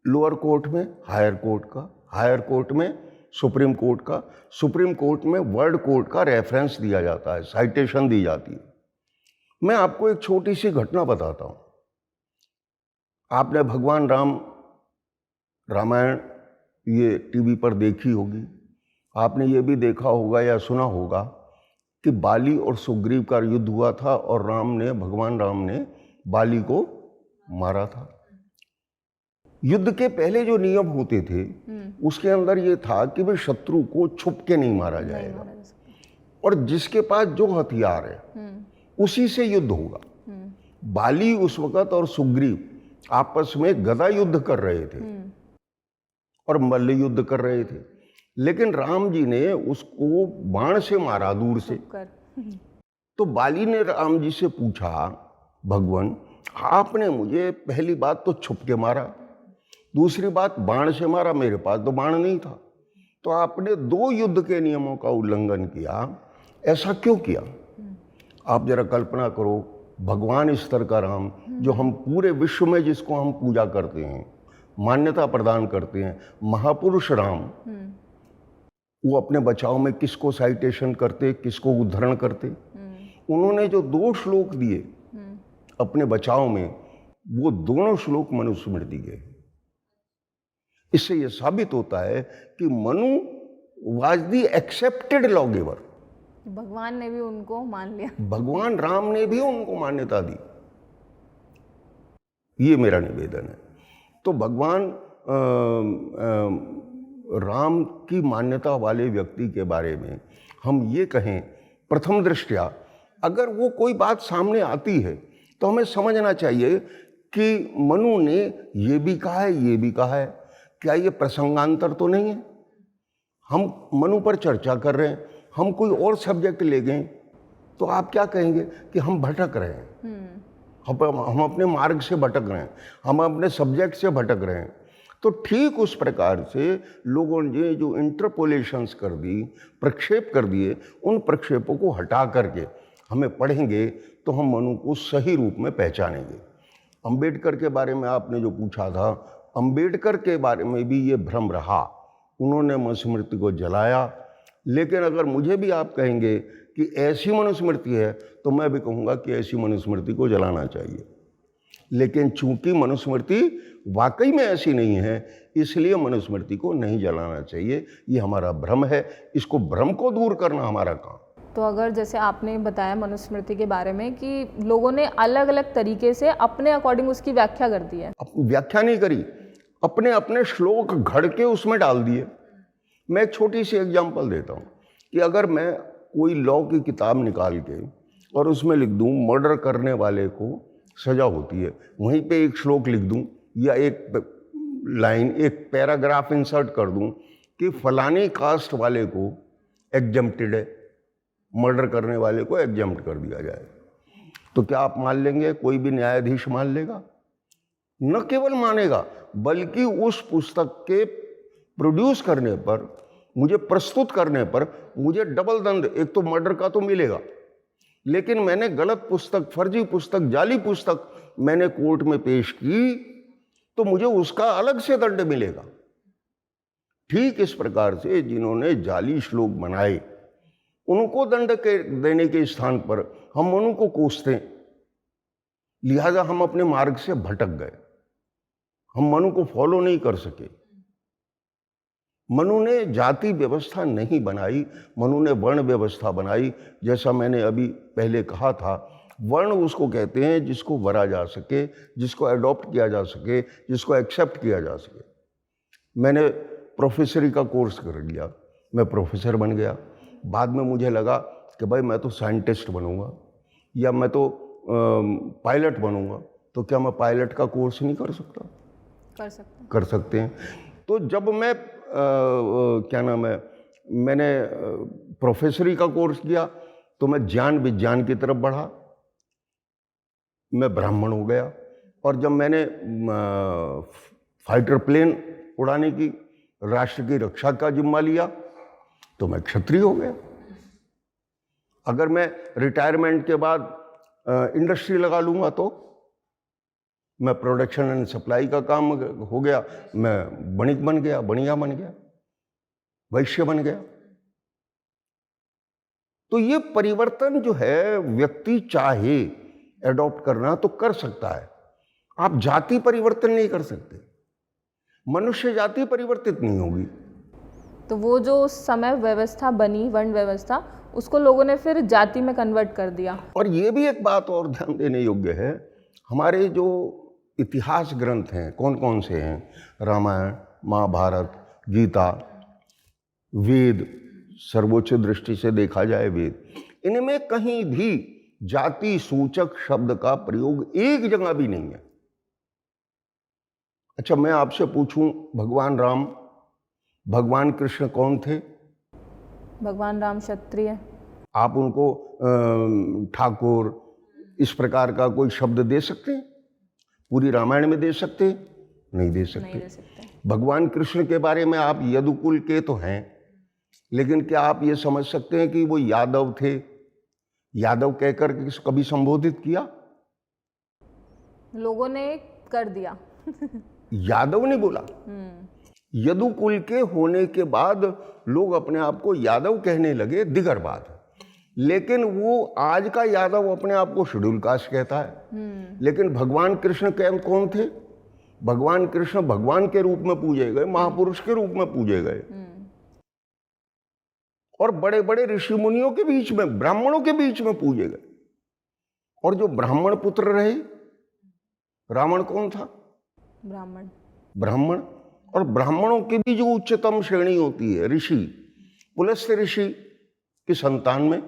लोअर कोर्ट में हायर कोर्ट का, हायर कोर्ट में सुप्रीम कोर्ट का, सुप्रीम कोर्ट में वर्ल्ड कोर्ट का रेफरेंस दिया जाता है, साइटेशन दी जाती है। मैं आपको एक छोटी सी घटना बताता हूँ। आपने भगवान राम रामायण ये टीवी पर देखी होगी, आपने ये भी देखा होगा या सुना होगा कि बाली और सुग्रीव का युद्ध हुआ था और भगवान राम ने बाली को मारा था। युद्ध के पहले जो नियम होते थे उसके अंदर ये था कि भाई शत्रु को छुप के नहीं मारा जाएगा और जिसके पास जो हथियार है उसी से युद्ध होगा। बाली उस वक्त और सुग्रीव आपस में गदा युद्ध कर रहे थे और मल्ल युद्ध कर रहे थे, लेकिन राम जी ने उसको बाण से मारा दूर से। तो बाली ने राम जी से पूछा, भगवान आपने मुझे पहली बात तो छुप के मारा, दूसरी बात बाण से मारा, मेरे पास तो बाण नहीं था, तो आपने दो युद्ध के नियमों का उल्लंघन किया, ऐसा क्यों किया? आप जरा कल्पना करो, भगवान स्तर का राम जो हम पूरे विश्व में जिसको हम पूजा करते हैं, मान्यता प्रदान करते हैं, महापुरुष राम, वो अपने बचाव में किसको साइटेशन करते, किसको उद्धरण करते? उन्होंने जो 2 श्लोक दिए अपने बचाव में, वो दोनों श्लोक मनुस्मृति के। इससे यह साबित होता है कि Manu was the accepted law giver. भगवान ने भी उनको मान लिया, भगवान राम ने भी उनको मान्यता दी। ये मेरा निवेदन है। तो भगवान राम की मान्यता वाले व्यक्ति के बारे में हम ये कहें, प्रथम दृष्टया अगर वो कोई बात सामने आती है तो हमें समझना चाहिए कि मनु ने ये भी कहा है, ये भी कहा है, क्या ये प्रसंगांतर तो नहीं है? हम मनु पर चर्चा कर रहे हैं, हम कोई और सब्जेक्ट ले गए तो आप क्या कहेंगे कि हम भटक रहे हैं, हम अपने मार्ग से भटक रहे हैं, हम अपने सब्जेक्ट से भटक रहे हैं। तो ठीक उस प्रकार से लोगों ने जो इंटरपोलेशंस कर दी, प्रक्षेप कर दिए, उन प्रक्षेपों को हटा करके हमें पढ़ेंगे तो हम मनु को सही रूप में पहचानेंगे। अंबेडकर के बारे में आपने जो पूछा था, अंबेडकर के बारे में भी ये भ्रम रहा, उन्होंने मनुस्मृति को जलाया। लेकिन अगर मुझे भी आप कहेंगे कि ऐसी मनुस्मृति है तो मैं भी कहूँगा कि ऐसी मनुस्मृति को जलाना चाहिए। लेकिन चूंकि मनुस्मृति वाकई में ऐसी नहीं है, इसलिए मनुस्मृति को नहीं जलाना चाहिए। ये हमारा भ्रम है, इसको भ्रम को दूर करना हमारा काम। तो अगर जैसे आपने बताया मनुस्मृति के बारे में कि लोगों ने अलग अलग तरीके से अपने अकॉर्डिंग उसकी व्याख्या कर दी है, व्याख्या नहीं करी, अपने अपने श्लोक घड़ के उसमें डाल दिए। मैं एक छोटी सी एग्जांपल देता हूँ कि अगर मैं कोई लॉ की किताब निकाल के और उसमें लिख दूँ मर्डर करने वाले को सजा होती है, वहीं पे एक श्लोक लिख दूँ या एक लाइन, एक पैराग्राफ इंसर्ट कर दूँ कि फलानी कास्ट वाले को एग्जम्प्टेड है, मर्डर करने वाले को एग्जम्प्ट कर दिया जाए, तो क्या आप मान लेंगे? कोई भी न्यायाधीश मान लेगा? न केवल मानेगा, बल्कि उस पुस्तक के प्रोड्यूस करने पर, मुझे प्रस्तुत करने पर मुझे डबल दंड, एक तो मर्डर का तो मिलेगा, लेकिन मैंने गलत पुस्तक, फर्जी पुस्तक, जाली पुस्तक मैंने कोर्ट में पेश की तो मुझे उसका अलग से दंड मिलेगा। ठीक इस प्रकार से जिन्होंने जाली श्लोक बनाए उनको दंड देने के स्थान पर हम मनु को कोसते हैं, लिहाजा हम अपने मार्ग से भटक गए, हम मनु को फॉलो नहीं कर सके। मनु ने जाति व्यवस्था नहीं बनाई, मनु ने वर्ण व्यवस्था बनाई। जैसा मैंने अभी पहले कहा था, वर्ण उसको कहते हैं जिसको वरा जा सके, जिसको अडॉप्ट किया जा सके, जिसको एक्सेप्ट किया जा सके। मैंने प्रोफेसरी का कोर्स कर लिया, मैं प्रोफेसर बन गया। बाद में मुझे लगा कि भाई मैं तो साइंटिस्ट बनूंगा या मैं तो पायलट बनूंगा, तो क्या मैं पायलट का कोर्स नहीं कर सकता? कर सकते हैं। तो जब मैं क्या नाम है, मैंने प्रोफेसरी का कोर्स किया तो मैं ज्ञान विज्ञान की तरफ बढ़ा, मैं ब्राह्मण हो गया। और जब मैंने फाइटर प्लेन उड़ाने की, राष्ट्र की रक्षा का जिम्मा लिया, तो मैं क्षत्रिय हो गया। अगर मैं रिटायरमेंट के बाद इंडस्ट्री लगा लूंगा तो मैं प्रोडक्शन एंड सप्लाई का काम हो गया, मैं बणिक बन गया, बनिया बन गया, वैश्य बन गया। तो ये परिवर्तन जो है, व्यक्ति चाहे एडॉप्ट करना तो कर सकता है, आप जाति परिवर्तन नहीं कर सकते। मनुष्य जाति परिवर्तित नहीं होगी। तो वो जो समय व्यवस्था बनी, वर्ण व्यवस्था, उसको लोगों ने फिर जाति में कन्वर्ट कर दिया। और ये भी एक बात और ध्यान देने योग्य है, हमारे जो इतिहास ग्रंथ हैं, कौन कौन से हैं? रामायण, महाभारत, गीता, वेद, सर्वोच्च दृष्टि से देखा जाए वेद, इनमें कहीं भी जाति सूचक शब्द का प्रयोग एक जगह भी नहीं है। अच्छा, मैं आपसे पूछूं, भगवान राम, भगवान कृष्ण कौन थे? भगवान राम क्षत्रिय। आप उनको ठाकुर इस प्रकार का कोई शब्द दे सकते हैं? पूरी रामायण में दे सकते हैं? नहीं दे सकते। भगवान कृष्ण के बारे में आप यदुकुल के तो हैं, लेकिन क्या आप ये समझ सकते हैं कि वो यादव थे? यादव कहकर कभी संबोधित किया? लोगों ने कर दिया। यादव ने बोला। यदुकुल के होने के बाद लोग अपने आप को यादव कहने लगे, दिगर बात है। लेकिन वो आज का यादव अपने आप को शेड्यूल कास्ट कहता है। लेकिन भगवान कृष्ण कौन थे? भगवान कृष्ण भगवान के रूप में पूजे गए, महापुरुष के रूप में पूजे गए, और बड़े बड़े ऋषि मुनियों के बीच में, ब्राह्मणों के बीच में पूजे गए। और जो ब्राह्मण पुत्र रहे, रावण कौन था? ब्राह्मण। और ब्राह्मणों की भी जो उच्चतम श्रेणी होती है, ऋषि, पुलस्त्य ऋषि की संतान में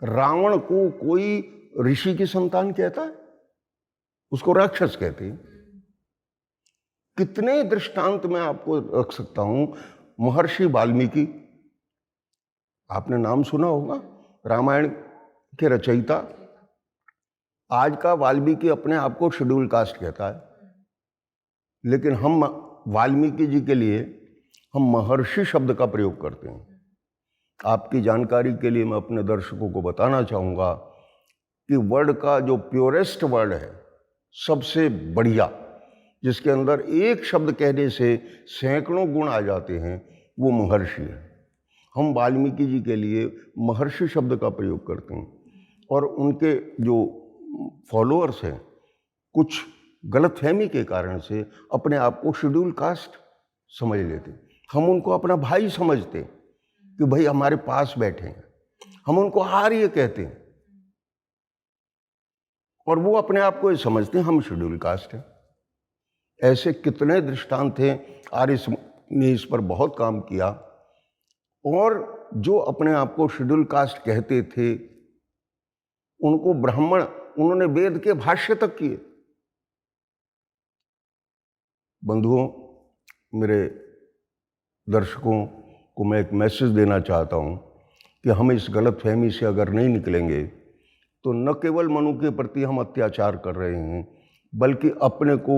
रावण को कोई ऋषि की संतान कहता है? उसको राक्षस कहते हैं। कितने दृष्टांत मैं आपको रख सकता हूं। महर्षि वाल्मीकि, आपने नाम सुना होगा, रामायण के रचयिता। आज का वाल्मीकि अपने आप को शेड्यूल कास्ट कहता है, लेकिन हम वाल्मीकि जी के लिए हम महर्षि शब्द का प्रयोग करते हैं। आपकी जानकारी के लिए मैं अपने दर्शकों को बताना चाहूँगा कि वर्ड का जो प्योरेस्ट वर्ड है, सबसे बढ़िया, जिसके अंदर एक शब्द कहने से सैकड़ों गुण आ जाते हैं, वो महर्षि है। हम वाल्मीकि जी के लिए महर्षि शब्द का प्रयोग करते हैं, और उनके जो फॉलोअर्स हैं कुछ गलतफहमी के कारण से अपने आप को शेड्यूल कास्ट समझ लेते। हम उनको अपना भाई समझते कि भाई हमारे पास बैठे हैं, हम उनको आर्य कहते हैं, और वो अपने आप को ये समझते हैं हम शेड्यूल कास्ट हैं। ऐसे कितने दृष्टांत हैं। आर्य ने इस पर बहुत काम किया, और जो अपने आप को शेड्यूल कास्ट कहते थे उनको ब्राह्मण, उन्होंने वेद के भाष्य तक किए। बंधुओं, मेरे दर्शकों को मैं एक मैसेज देना चाहता हूं कि हम इस गलतफहमी से अगर नहीं निकलेंगे तो न केवल मनु के प्रति हम अत्याचार कर रहे हैं, बल्कि अपने को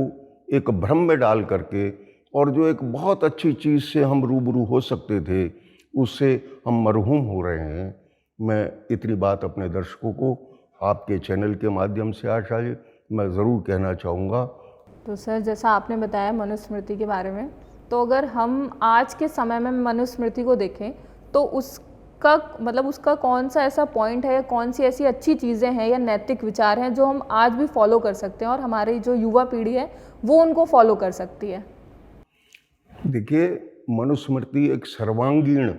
एक भ्रम में डाल करके, और जो एक बहुत अच्छी चीज़ से हम रूबरू हो सकते थे उससे हम मरहूम हो रहे हैं। मैं इतनी बात अपने दर्शकों को आपके चैनल के माध्यम से आज मैं ज़रूर कहना चाहूँगा। तो सर, जैसा आपने बताया मनुस्मृति के बारे में, तो अगर हम आज के समय में मनुस्मृति को देखें तो उसका मतलब उसका कौन सा ऐसा पॉइंट है या कौन सी ऐसी अच्छी चीज़ें हैं या नैतिक विचार हैं जो हम आज भी फॉलो कर सकते हैं और हमारी जो युवा पीढ़ी है वो उनको फॉलो कर सकती है? देखिए, मनुस्मृति एक सर्वांगीण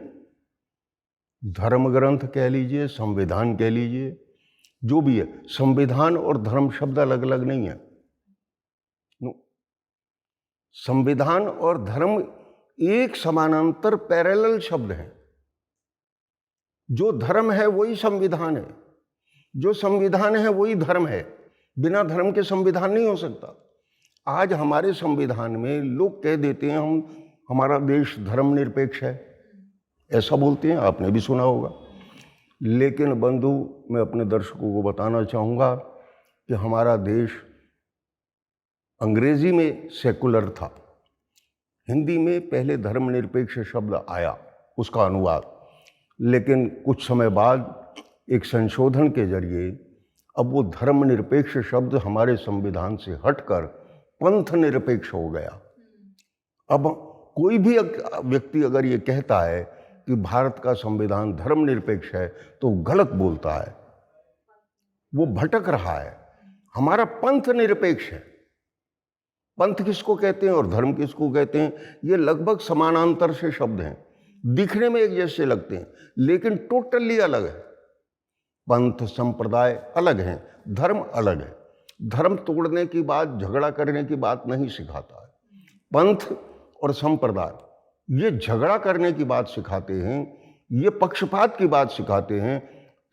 धर्म ग्रंथ कह लीजिए, संविधान कह लीजिए, जो भी है। संविधान और धर्म शब्द अलग अलग नहीं है। संविधान और धर्म एक समानांतर पैरेलल शब्द है। जो धर्म है वही संविधान है, जो संविधान है वही धर्म है। बिना धर्म के संविधान नहीं हो सकता। आज हमारे संविधान में लोग कह देते हैं हमारा देश धर्मनिरपेक्ष है, ऐसा बोलते हैं, आपने भी सुना होगा। लेकिन बंधु, मैं अपने दर्शकों को बताना चाहूँगा कि हमारा देश अंग्रेजी में सेकुलर था। हिंदी में पहले धर्मनिरपेक्ष शब्द आया, उसका अनुवाद, लेकिन कुछ समय बाद एक संशोधन के जरिए अब वो धर्मनिरपेक्ष शब्द हमारे संविधान से हटकर पंथ निरपेक्ष हो गया। अब कोई भी व्यक्ति अगर ये कहता है कि भारत का संविधान धर्मनिरपेक्ष है तो गलत बोलता है, वो भटक रहा है। हमारा पंथ निरपेक्ष है। पंथ किसको कहते हैं और धर्म किसको कहते हैं, ये लगभग समानांतर से शब्द हैं। दिखने में एक जैसे लगते हैं लेकिन टोटली अलग है। पंथ संप्रदाय अलग हैं, धर्म अलग है। धर्म तोड़ने की बात, झगड़ा करने की बात नहीं सिखाता है। पंथ और संप्रदाय ये झगड़ा करने की बात सिखाते हैं, ये पक्षपात की बात सिखाते हैं,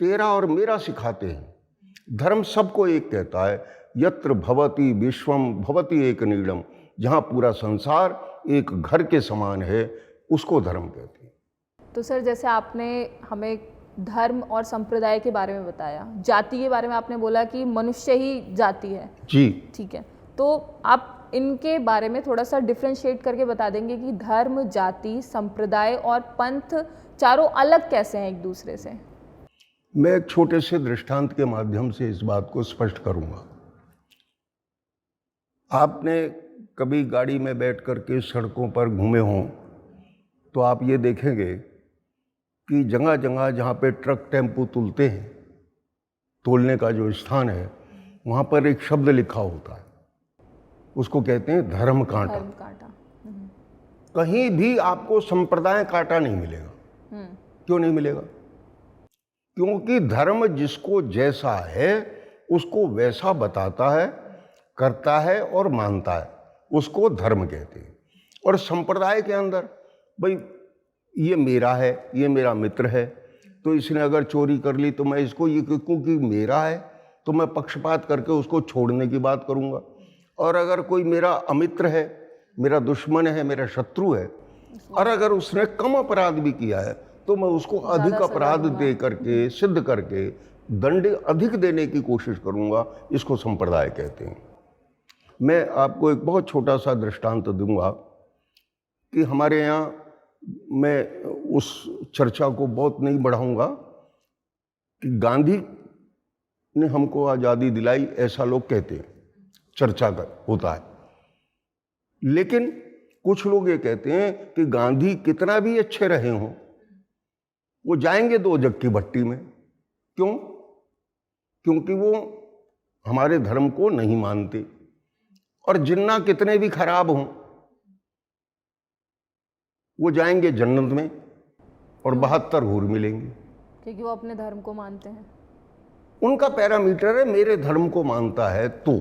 तेरा और मेरा सिखाते हैं। धर्म सबको एक कहता है, यत्र भवति विश्वम भवति एक नीडम, जहाँ पूरा संसार एक घर के समान है, उसको धर्म कहते हैं। तो सर, जैसे आपने हमें धर्म और संप्रदाय के बारे में बताया, जाति के बारे में आपने बोला कि मनुष्य ही जाति है। जी ठीक है, तो आप इनके बारे में थोड़ा सा डिफ्रेंशिएट करके बता देंगे कि धर्म, जाति, संप्रदाय और पंथ चारों अलग कैसे हैं एक दूसरे से? मैं एक छोटे से दृष्टांत के माध्यम से इस बात को स्पष्ट करूंगा। आपने कभी गाड़ी में बैठ कर के सड़कों पर घूमे हों तो आप ये देखेंगे कि जगह जगह जहाँ पे ट्रक टेम्पो तुलते हैं, तोलने का जो स्थान है, वहाँ पर एक शब्द लिखा होता है, उसको कहते हैं धर्म कांटा। धर्म कांटा। कहीं भी आपको संप्रदाय कांटा नहीं मिलेगा। क्यों नहीं मिलेगा? क्योंकि धर्म जिसको जैसा है उसको वैसा बताता है, करता है और मानता है, उसको धर्म कहते हैं। और संप्रदाय के अंदर भाई ये मेरा है, ये मेरा मित्र है, तो इसने अगर चोरी कर ली तो मैं इसको ये क्योंकि मेरा है तो मैं पक्षपात करके उसको छोड़ने की बात करूँगा। और अगर कोई मेरा अमित्र है, मेरा दुश्मन है, मेरा शत्रु है, और अगर उसने कम अपराध भी किया है तो मैं उसको अधिक अपराध दे करके, सिद्ध करके दंड अधिक देने की कोशिश करूँगा। इसको संप्रदाय कहते हैं। मैं आपको एक बहुत छोटा सा दृष्टांत दूंगा कि हमारे यहाँ, मैं उस चर्चा को बहुत नहीं बढ़ाऊंगा कि गांधी ने हमको आज़ादी दिलाई, ऐसा लोग कहते हैं, चर्चा का होता है। लेकिन कुछ लोग ये कहते हैं कि गांधी कितना भी अच्छे रहे हों, वो जाएंगे दो जग की भट्टी में। क्यों? क्योंकि वो हमारे धर्म को नहीं मानते। और जिन्ना कितने भी खराब हों, वो जाएंगे जन्नत में और 72 हूर मिलेंगे, क्योंकि वो अपने धर्म को मानते हैं। उनका पैरामीटर है, मेरे धर्म को मानता है तो,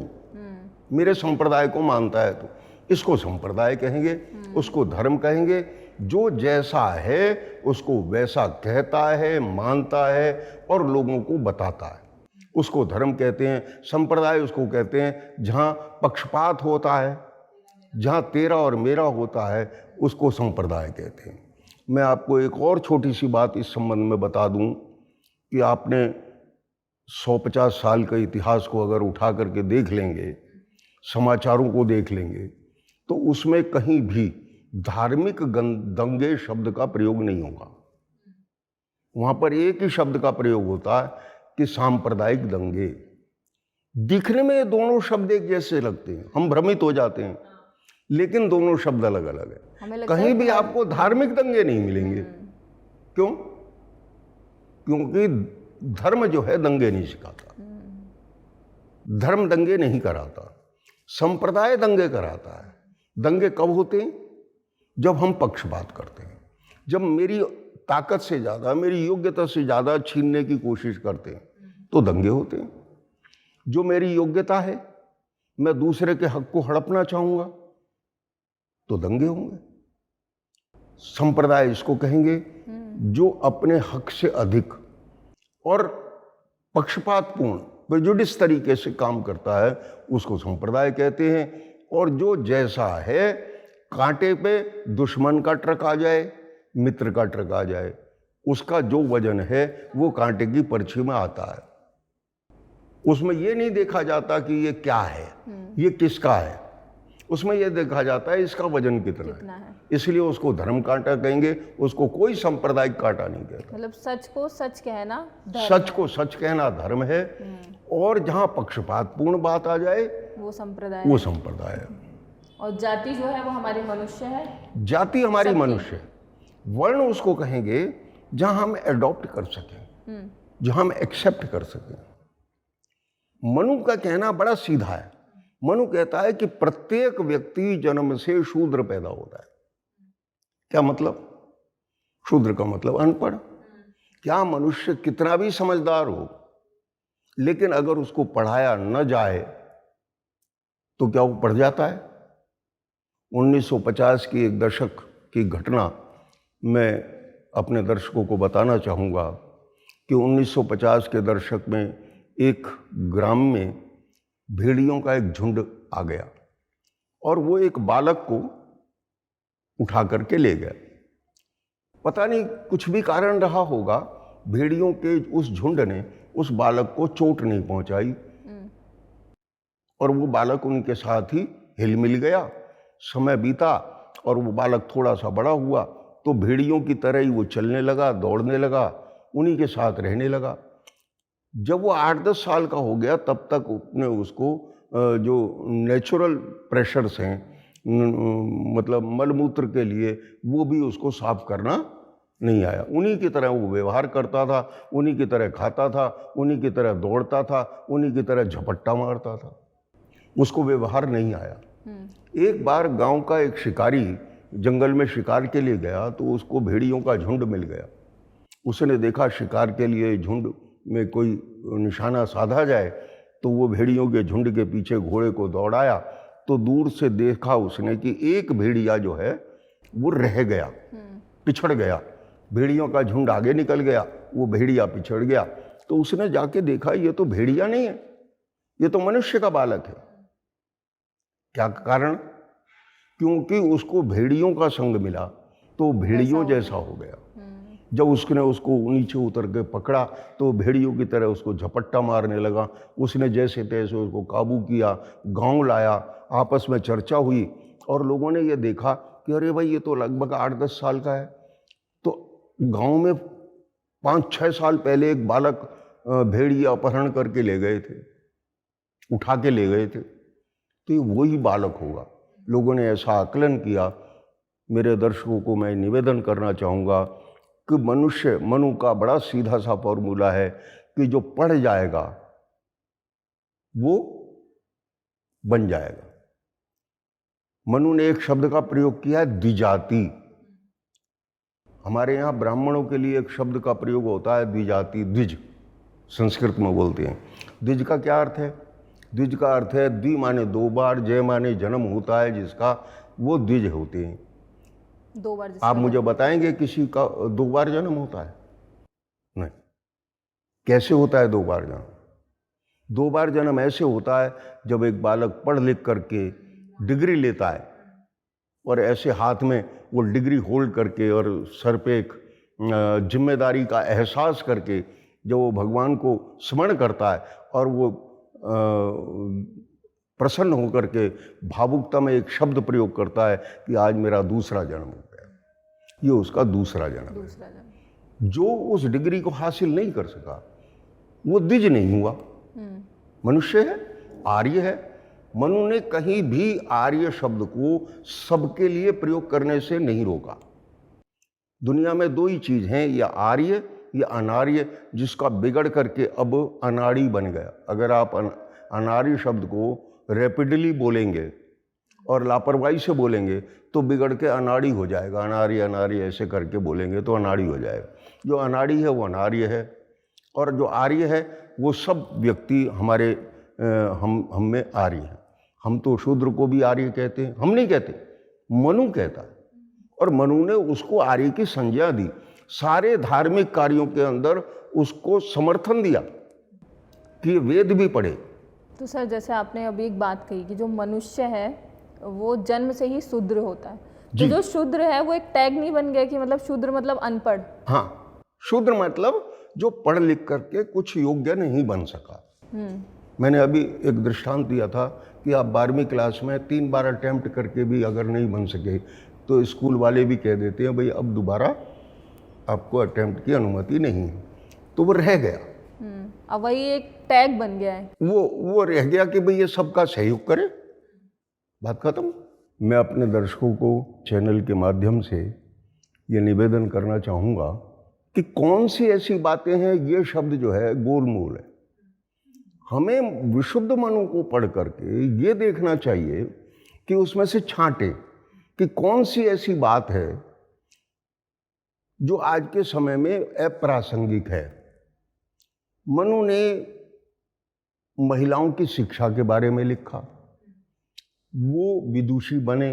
मेरे संप्रदाय को मानता है तो, इसको संप्रदाय कहेंगे, उसको धर्म कहेंगे। जो जैसा है उसको वैसा कहता है, मानता है और लोगों को बताता है, उसको धर्म कहते हैं। संप्रदाय उसको कहते हैं जहाँ पक्षपात होता है, जहाँ तेरा और मेरा होता है, उसको संप्रदाय कहते हैं। मैं आपको एक और छोटी सी बात इस संबंध में बता दूं कि आपने 150 साल के इतिहास को अगर उठा करके देख लेंगे, समाचारों को देख लेंगे, तो उसमें कहीं भी धार्मिक दंगे शब्द का प्रयोग नहीं होगा। वहाँ पर एक ही शब्द का प्रयोग होता है कि सांप्रदायिक दंगे। दिखने में ये दोनों शब्द एक जैसे लगते हैं, हम भ्रमित हो जाते हैं, लेकिन दोनों शब्द अलग अलग है। कहीं भी आपको धार्मिक दंगे नहीं मिलेंगे। क्यों? क्योंकि धर्म जो है दंगे नहीं सिखाता, धर्म दंगे नहीं कराता, संप्रदाय दंगे कराता है। दंगे कब होते हैं? जब हम पक्षपात करते हैं, जब मेरी ताकत से ज़्यादा, मेरी योग्यता से ज़्यादा छीनने की कोशिश करते हैं, तो दंगे होते हैं। जो मेरी योग्यता है, मैं दूसरे के हक को हड़पना चाहूँगा, तो दंगे होंगे। संप्रदाय इसको कहेंगे जो अपने हक से अधिक और पक्षपातपूर्ण, प्रेजुडिस तरीके से काम करता है, उसको संप्रदाय कहते हैं। और जो जैसा है, कांटे पे दुश्मन का ट्रक आ जाए, मित्र का ट्रक आ जाए, उसका जो वजन है वो कांटे की पर्ची में आता है। उसमें ये नहीं देखा जाता कि ये क्या है, ये किसका है, उसमें ये देखा जाता है इसका वजन कितना है। इसलिए उसको धर्म कांटा कहेंगे, उसको कोई सांप्रदायिक कांटा नहीं कहता। मतलब सच को सच कहना धर्म सच को सच कहना धर्म है, और जहां पक्षपातपूर्ण बात आ जाए वो संप्रदाय वो संप्रदाय है। और जाति जो है वो हमारे मनुष्य है, जाति हमारी मनुष्य है। वर्ण उसको कहेंगे जहां हम एडॉप्ट कर सकें, जहां हम एक्सेप्ट कर सकें। मनु का कहना बड़ा सीधा है। मनु कहता है कि प्रत्येक व्यक्ति जन्म से शूद्र पैदा होता है। क्या मतलब? शूद्र का मतलब अनपढ़। क्या मनुष्य कितना भी समझदार हो, लेकिन अगर उसको पढ़ाया न जाए तो क्या वो पढ़ जाता है? 1950 की एक दशक की घटना मैं अपने दर्शकों को बताना चाहूँगा कि 1950 के दशक में एक ग्राम में भेड़ियों का एक झुंड आ गया और वो एक बालक को उठा करके ले गया। पता नहीं कुछ भी कारण रहा होगा, भेड़ियों के उस झुंड ने उस बालक को चोट नहीं पहुंचाई और वो बालक उनके साथ ही हिल मिल गया। समय बीता और वो बालक थोड़ा सा बड़ा हुआ तो भेड़ियों की तरह ही वो चलने लगा, दौड़ने लगा, उन्हीं के साथ रहने लगा। जब वो 8-10 साल का हो गया तब तक उसने उसको जो नेचुरल प्रेशर्स हैं, मतलब मलमूत्र के लिए, वो भी उसको साफ करना नहीं आया। उन्हीं की तरह वो व्यवहार करता था, उन्हीं की तरह खाता था, उन्हीं की तरह दौड़ता था, उन्हीं की तरह झपट्टा मारता था। उसको व्यवहार नहीं आया। एक बार गांव का एक शिकारी जंगल में शिकार के लिए गया तो उसको भेड़ियों का झुंड मिल गया। उसने देखा शिकार के लिए झुंड में कोई निशाना साधा जाए, तो वो भेड़ियों के झुंड के पीछे घोड़े को दौड़ाया तो दूर से देखा उसने कि एक भेड़िया जो है वो रह गया, पिछड़ गया। भेड़ियों का झुंड आगे निकल गया, वो भेड़िया पिछड़ गया। तो उसने जाके देखा ये तो भेड़िया नहीं है, ये तो मनुष्य का बालक है। क्या कारण? क्योंकि उसको भेड़ियों का संग मिला तो भेड़ियों जैसा हो गया। जब उसने उसको नीचे उतर के पकड़ा तो भेड़ियों की तरह उसको झपट्टा मारने लगा। उसने जैसे तैसे उसको काबू किया, गांव लाया, आपस में चर्चा हुई और लोगों ने ये देखा कि अरे भाई ये तो लगभग 8-10 साल का है। तो गांव में 5-6 साल पहले एक बालक भेड़िया अपहरण करके ले गए थे, उठा के ले गए थे, तो ये वही बालक होगा। लोगों ने ऐसा आकलन किया। मेरे दर्शकों को मैं निवेदन करना चाहूँगा कि मनु का बड़ा सीधा सा फॉर्मूला है कि जो पढ़ जाएगा वो बन जाएगा। मनु ने एक शब्द का प्रयोग किया है, द्विजाति। हमारे यहाँ ब्राह्मणों के लिए एक शब्द का प्रयोग होता है द्विजाति, द्विज, संस्कृत में बोलते हैं। द्विज का क्या अर्थ है? द्विज का अर्थ है द्वि माने 2 बार, जय माने जन्म होता है जिसका, वो द्विज होते हैं। 2 बार। आप मुझे बताएंगे किसी का 2 बार जन्म होता है? नहीं। कैसे होता है 2 बार जन्म? 2 बार जन्म ऐसे होता है जब एक बालक पढ़ लिख करके डिग्री लेता है और ऐसे हाथ में वो डिग्री होल्ड करके और सर पे एक जिम्मेदारी का एहसास करके जब वो भगवान को स्मरण करता है और वो प्रसन्न होकर के भावुकता में एक शब्द प्रयोग करता है कि आज मेरा दूसरा जन्म हो गया, ये उसका दूसरा जन्म है। जो उस डिग्री को हासिल नहीं कर सका वो द्विज नहीं हुआ, मनुष्य है, आर्य है। मनु ने कहीं भी आर्य शब्द को सबके लिए प्रयोग करने से नहीं रोका। दुनिया में 2 ही चीज हैं, या आर्य ये अनार्य जिसका बिगड़ करके अब अनाड़ी बन गया। अगर आप अनार्य शब्द को रैपिडली बोलेंगे और लापरवाही से बोलेंगे तो बिगड़ के अनाड़ी हो जाएगा। अनार्य अनार्य ऐसे करके बोलेंगे तो अनाड़ी हो जाएगा। जो अनाड़ी है वो अनार्य है, और जो आर्य है वो सब व्यक्ति हमारे हम में आर्य हैं। हम तो शूद्र को भी आर्य कहते हैं, हम नहीं कहते, मनु कहता है, और मनु ने उसको आर्य की संज्ञा दी। सारे धार्मिक कार्यों के अंदर उसको समर्थन दिया कि वेद भी पढ़े। तो सर, जैसे आपने अभी एक बात कही कि जो मनुष्य है वो जन्म से ही शूद्र होता है, तो जो शूद्र है वो एक टैग नहीं बन गया कि मतलब शूद्र मतलब अनपढ़? हाँ, शूद्र मतलब जो पढ़ लिख करके कुछ योग्य नहीं बन सका। मैंने अभी एक दृष्टांत दिया था कि आप 12वीं क्लास में 3 बार अटेम्प्ट करके भी अगर नहीं बन सके तो स्कूल वाले भी कह देते हैं भाई अब दोबारा आपको अटेम्प्ट की अनुमति नहीं है, तो वो रह गया। अब वही एक टैग बन गया है, वो रह गया कि भाई ये सबका सहयोग करे, बात खत्म। मैं अपने दर्शकों को चैनल के माध्यम से ये निवेदन करना चाहूँगा कि कौन सी ऐसी बातें हैं, ये शब्द जो है गोलमोल है। हमें विशुद्ध मनु को पढ़ करके ये देखना चाहिए कि उसमें से छांटे कि कौन सी ऐसी बात है जो आज के समय में अप्रासंगिक है। मनु ने महिलाओं की शिक्षा के बारे में लिखा, वो विदुषी बने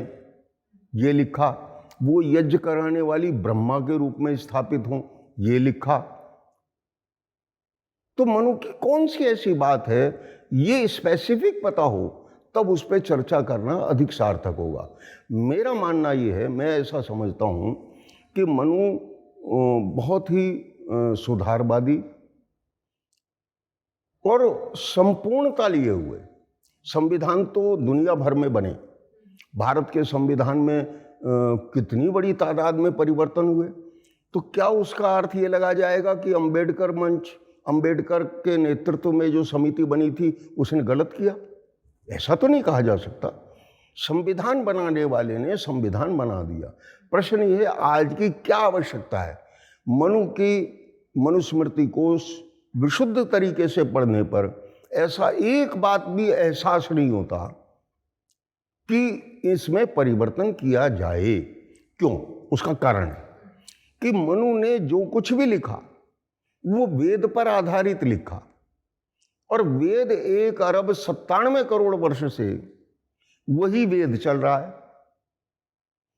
ये लिखा, वो यज्ञ कराने वाली ब्रह्मा के रूप में स्थापित हों ये लिखा। तो मनु की कौन सी ऐसी बात है ये स्पेसिफिक पता हो तब उस पर चर्चा करना अधिक सार्थक होगा। मेरा मानना ये है, मैं ऐसा समझता हूँ कि मनु बहुत ही सुधारवादी और संपूर्णता लिए हुए, संविधान तो दुनिया भर में बने, भारत के संविधान में कितनी बड़ी तादाद में परिवर्तन हुए, तो क्या उसका अर्थ ये लगा जाएगा कि अंबेडकर मंच, अंबेडकर के नेतृत्व में जो समिति बनी थी उसने गलत किया? ऐसा तो नहीं कहा जा सकता। संविधान बनाने वाले ने संविधान बना दिया। प्रश्न ये है आज की क्या आवश्यकता है। मनुस्मृति को विशुद्ध तरीके से पढ़ने पर ऐसा एक बात भी एहसास नहीं होता कि इसमें परिवर्तन किया जाए। क्यों? उसका कारण है कि मनु ने जो कुछ भी लिखा वो वेद पर आधारित लिखा, और वेद 1 अरब 97 करोड़ वर्ष से वही वेद चल रहा है,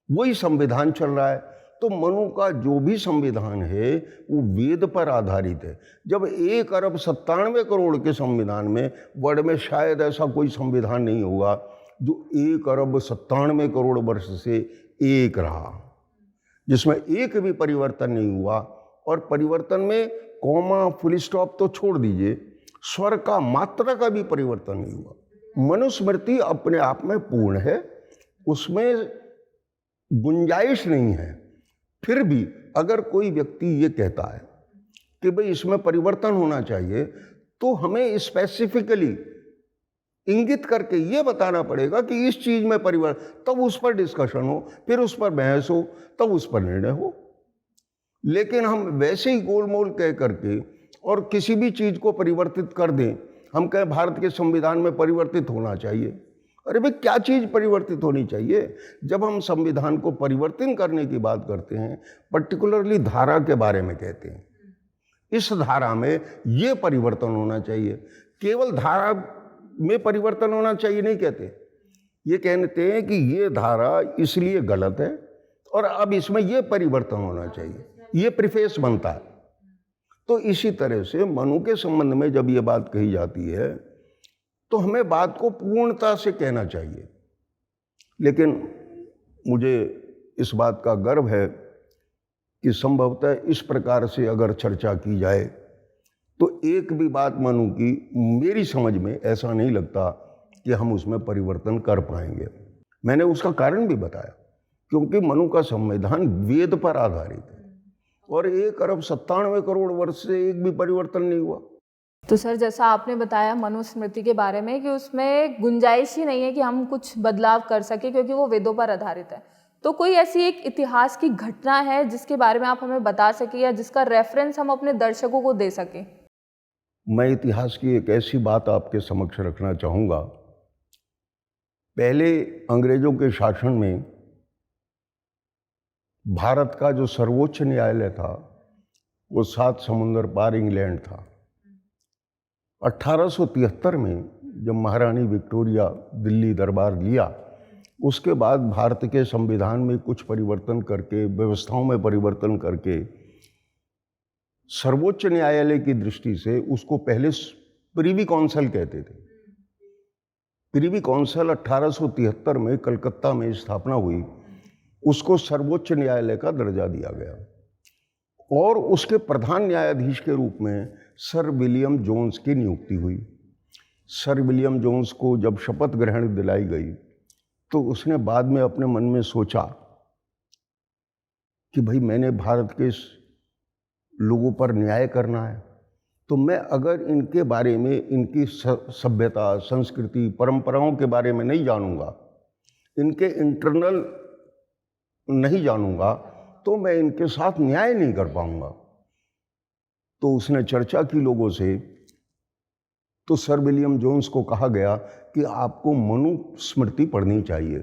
वही संविधान चल रहा है। तो मनु का जो भी संविधान है वो वेद पर आधारित है। जब 1 अरब 97 करोड़ के संविधान में वर्ल्ड में शायद ऐसा कोई संविधान नहीं होगा जो 1 अरब 97 करोड़ वर्ष से एक रहा, जिसमें एक भी परिवर्तन नहीं हुआ। और परिवर्तन में कॉमा फुल स्टॉप तो छोड़ दीजिए, स्वर का मात्रा का भी परिवर्तन नहीं हुआ। मनुस्मृति अपने आप में पूर्ण है, उसमें गुंजाइश नहीं है। फिर भी अगर कोई व्यक्ति ये कहता है कि भाई इसमें परिवर्तन होना चाहिए, तो हमें स्पेसिफिकली इंगित करके ये बताना पड़ेगा कि इस चीज में परिवर्तन, तब उस पर डिस्कशन हो, फिर उस पर बहस हो, तब उस पर निर्णय हो। लेकिन हम वैसे ही गोलमोल कह करके और किसी भी चीज को परिवर्तित कर दें, हम कहें भारत के संविधान में परिवर्तित होना चाहिए। अरे भाई क्या चीज परिवर्तित होनी चाहिए? जब हम संविधान को परिवर्तन करने की बात करते हैं, पर्टिकुलरली धारा के बारे में कहते हैं, इस धारा में ये परिवर्तन होना चाहिए। केवल धारा में परिवर्तन होना चाहिए नहीं कहते, ये कहते हैं कि ये धारा इसलिए गलत है और अब इसमें ये परिवर्तन होना चाहिए, ये प्रीफेस बनता है। तो इसी तरह से मनु के संबंध में जब ये बात कही जाती है तो हमें बात को पूर्णता से कहना चाहिए। लेकिन मुझे इस बात का गर्व है कि संभवतः इस प्रकार से अगर चर्चा की जाए तो एक भी बात मनु की मेरी समझ में ऐसा नहीं लगता कि हम उसमें परिवर्तन कर पाएंगे। मैंने उसका कारण भी बताया, क्योंकि मनु का संविधान वेद पर आधारित है और 1 अरब 97 करोड़ वर्ष से एक भी परिवर्तन नहीं हुआ। तो सर, जैसा आपने बताया मनुस्मृति के बारे में कि उसमें गुंजाइश ही नहीं है कि हम कुछ बदलाव कर सके क्योंकि वो वेदों पर आधारित है, तो कोई ऐसी एक इतिहास की घटना है जिसके बारे में आप हमें बता सके या जिसका रेफरेंस हम अपने दर्शकों को दे सकें? मैं इतिहास की एक ऐसी बात आपके समक्ष रखना चाहूँगा। पहले अंग्रेजों के शासन में भारत का जो सर्वोच्च न्यायालय था वो 7 समुंदर पार इंग्लैंड था। 1873 में जब महारानी विक्टोरिया दिल्ली दरबार लिया, उसके बाद भारत के संविधान में कुछ परिवर्तन करके, व्यवस्थाओं में परिवर्तन करके, सर्वोच्च न्यायालय की दृष्टि से उसको पहले प्रिवी काउंसिल कहते थे। प्रिवी काउंसिल 1873 में कलकत्ता में स्थापना हुई, उसको सर्वोच्च न्यायालय का दर्जा दिया गया और उसके प्रधान न्यायाधीश के रूप में सर विलियम जोन्स की नियुक्ति हुई। सर विलियम जोन्स को जब शपथ ग्रहण दिलाई गई तो उसने बाद में अपने मन में सोचा कि भाई मैंने भारत के लोगों पर न्याय करना है, तो मैं अगर इनके बारे में, इनकी सभ्यता, संस्कृति, परंपराओं के बारे में नहीं जानूंगा, इनके इंटरनल नहीं जानूंगा, तो मैं इनके साथ न्याय नहीं कर पाऊंगा। तो उसने चर्चा की लोगों से, तो सर विलियम जोन्स को कहा गया कि आपको मनुस्मृति पढ़नी चाहिए।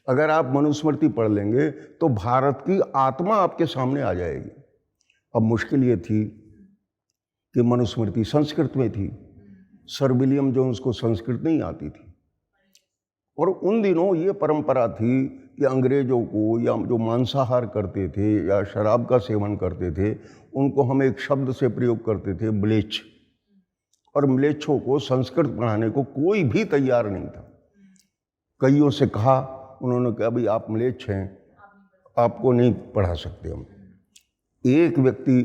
अगर आप मनुस्मृति पढ़ लेंगे तो भारत की आत्मा आपके सामने आ जाएगी। अब मुश्किल ये थी कि मनुस्मृति संस्कृत में थी। सर विलियम जोन्स को संस्कृत नहीं आती थी और उन दिनों ये परंपरा थी कि अंग्रेजों को, या जो मांसाहार करते थे या शराब का सेवन करते थे, उनको हम एक शब्द से प्रयोग करते थे, म्लेच्छ, और म्लेच्छों को संस्कृत पढ़ाने को कोई भी तैयार नहीं था। कईयों से कहा, उन्होंने कहा भाई आप म्लेच्छ हैं, आपको नहीं पढ़ा सकते हम। एक व्यक्ति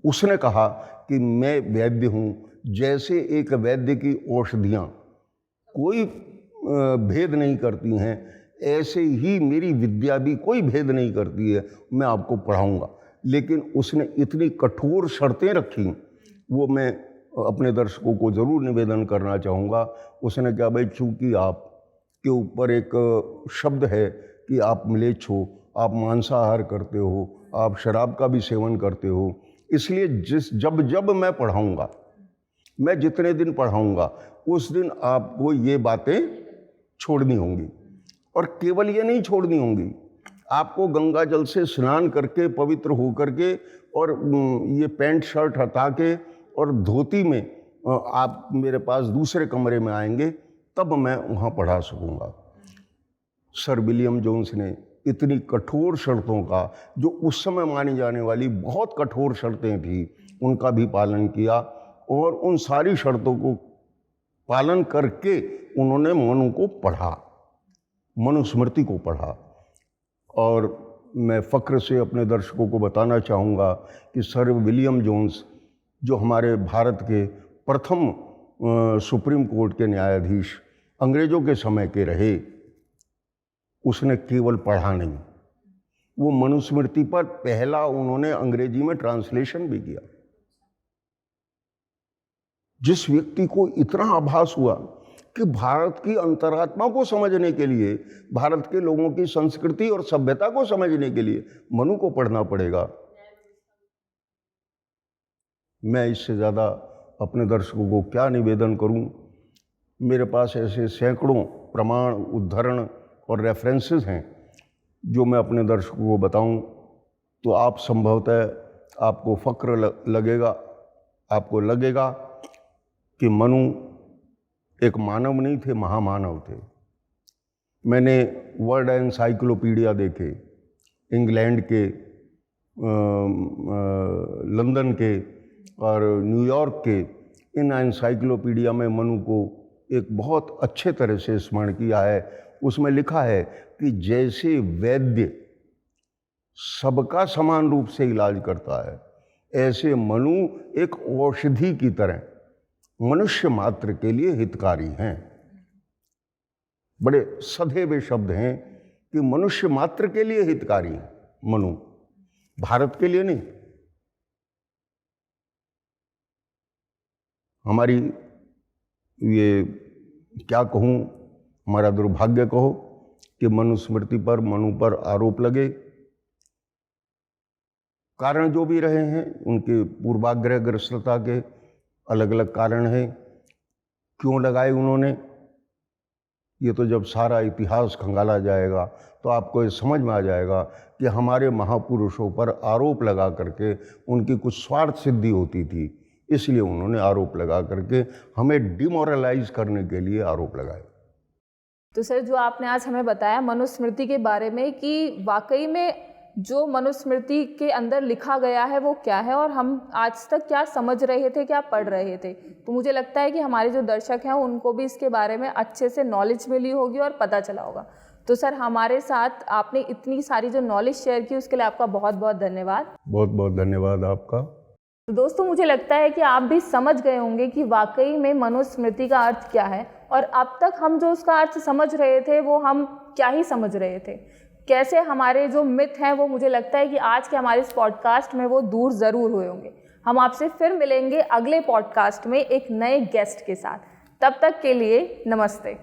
उसने कहा कि मैं वैद्य हूँ, जैसे एक वैद्य की औषधियाँ कोई भेद नहीं करती हैं, ऐसे ही मेरी विद्या भी कोई भेद नहीं करती है, मैं आपको पढ़ाऊँगा। लेकिन उसने इतनी कठोर शर्तें रखी, वो मैं अपने दर्शकों को ज़रूर निवेदन करना चाहूँगा। उसने कहा भाई चूँकि आपके ऊपर एक शब्द है कि आप म्लेच्छ हो, आप मांसाहार करते हो, आप शराब का भी सेवन करते हो, इसलिए जब मैं पढ़ाऊँगा, मैं जितने दिन पढ़ाऊँगा उस दिन आपको ये बातें छोड़नी होंगी। और केवल ये नहीं छोड़नी होंगी, आपको गंगा जल से स्नान करके, पवित्र हो करके, और ये पैंट शर्ट हटा के और धोती में आप मेरे पास दूसरे कमरे में आएंगे, तब मैं वहाँ पढ़ा सकूँगा। सर विलियम जोन्स ने इतनी कठोर शर्तों का, जो उस समय मानी जाने वाली बहुत कठोर शर्तें थी, उनका भी पालन किया और उन सारी शर्तों को पालन करके उन्होंने मनु को पढ़ा, मनुस्मृति को पढ़ा। और मैं फ़ख्र से अपने दर्शकों को बताना चाहूँगा कि सर विलियम जोन्स, जो हमारे भारत के प्रथम सुप्रीम कोर्ट के न्यायाधीश अंग्रेज़ों के समय के रहे, उसने केवल पढ़ा नहीं, वो मनुस्मृति पर पहला उन्होंने अंग्रेजी में ट्रांसलेशन भी किया। जिस व्यक्ति को इतना आभास हुआ कि भारत की अंतरात्मा को समझने के लिए, भारत के लोगों की संस्कृति और सभ्यता को समझने के लिए मनु को पढ़ना पड़ेगा, मैं इससे ज़्यादा अपने दर्शकों को क्या निवेदन करूं। मेरे पास ऐसे सैकड़ों प्रमाण, उद्धरण और रेफरेंसेस हैं जो मैं अपने दर्शकों को बताऊं तो आप संभवतः आपको फ़ख्र लगेगा, आपको लगेगा कि मनु एक मानव नहीं थे, महामानव थे। मैंने वर्ल्ड एनसाइक्लोपीडिया देखे, इंग्लैंड के, लंदन के और न्यूयॉर्क के, इन एनसाइक्लोपीडिया में मनु को एक बहुत अच्छे तरह से स्मरण किया है। उसमें लिखा है कि जैसे वैद्य सबका समान रूप से इलाज करता है, ऐसे मनु एक औषधि की तरह मनुष्य मात्र के लिए हितकारी हैं। बड़े सधे हुए शब्द हैं कि मनुष्य मात्र के लिए हितकारी हैं मनु, भारत के लिए नहीं। हमारी ये क्या कहूँ, हमारा दुर्भाग्य कहो कि मनुस्मृति पर, मनु पर आरोप लगे। कारण जो भी रहे हैं, उनके पूर्वाग्रहग्रस्तता के अलग अलग कारण हैं। क्यों लगाए उन्होंने, ये तो जब सारा इतिहास खंगाला जाएगा तो आपको ये समझ में आ जाएगा कि हमारे महापुरुषों पर आरोप लगा करके उनकी कुछ स्वार्थ सिद्धि होती थी, इसलिए उन्होंने आरोप लगा करके हमें डिमोरलाइज करने के लिए आरोप लगाए। तो सर, जो आपने आज हमें बताया मनुस्मृति के बारे में कि वाकई में जो मनुस्मृति के अंदर लिखा गया है वो क्या है और हम आज तक क्या समझ रहे थे, क्या पढ़ रहे थे, तो मुझे लगता है कि हमारे जो दर्शक हैं उनको भी इसके बारे में अच्छे से नॉलेज मिली होगी और पता चला होगा। तो सर, हमारे साथ आपने इतनी सारी जो नॉलेज शेयर की उसके लिए आपका बहुत बहुत धन्यवाद। बहुत बहुत धन्यवाद आपका। तो दोस्तों, मुझे लगता है कि आप भी समझ गए होंगे कि वाकई में मनुस्मृति का अर्थ क्या है और अब तक हम जो उसका अर्थ समझ रहे थे वो हम क्या ही समझ रहे थे, कैसे हमारे जो मिथ हैं वो मुझे लगता है कि आज के हमारे इस पॉडकास्ट में वो दूर ज़रूर हुए होंगे। हम आपसे फिर मिलेंगे अगले पॉडकास्ट में एक नए गेस्ट के साथ। तब तक के लिए नमस्ते।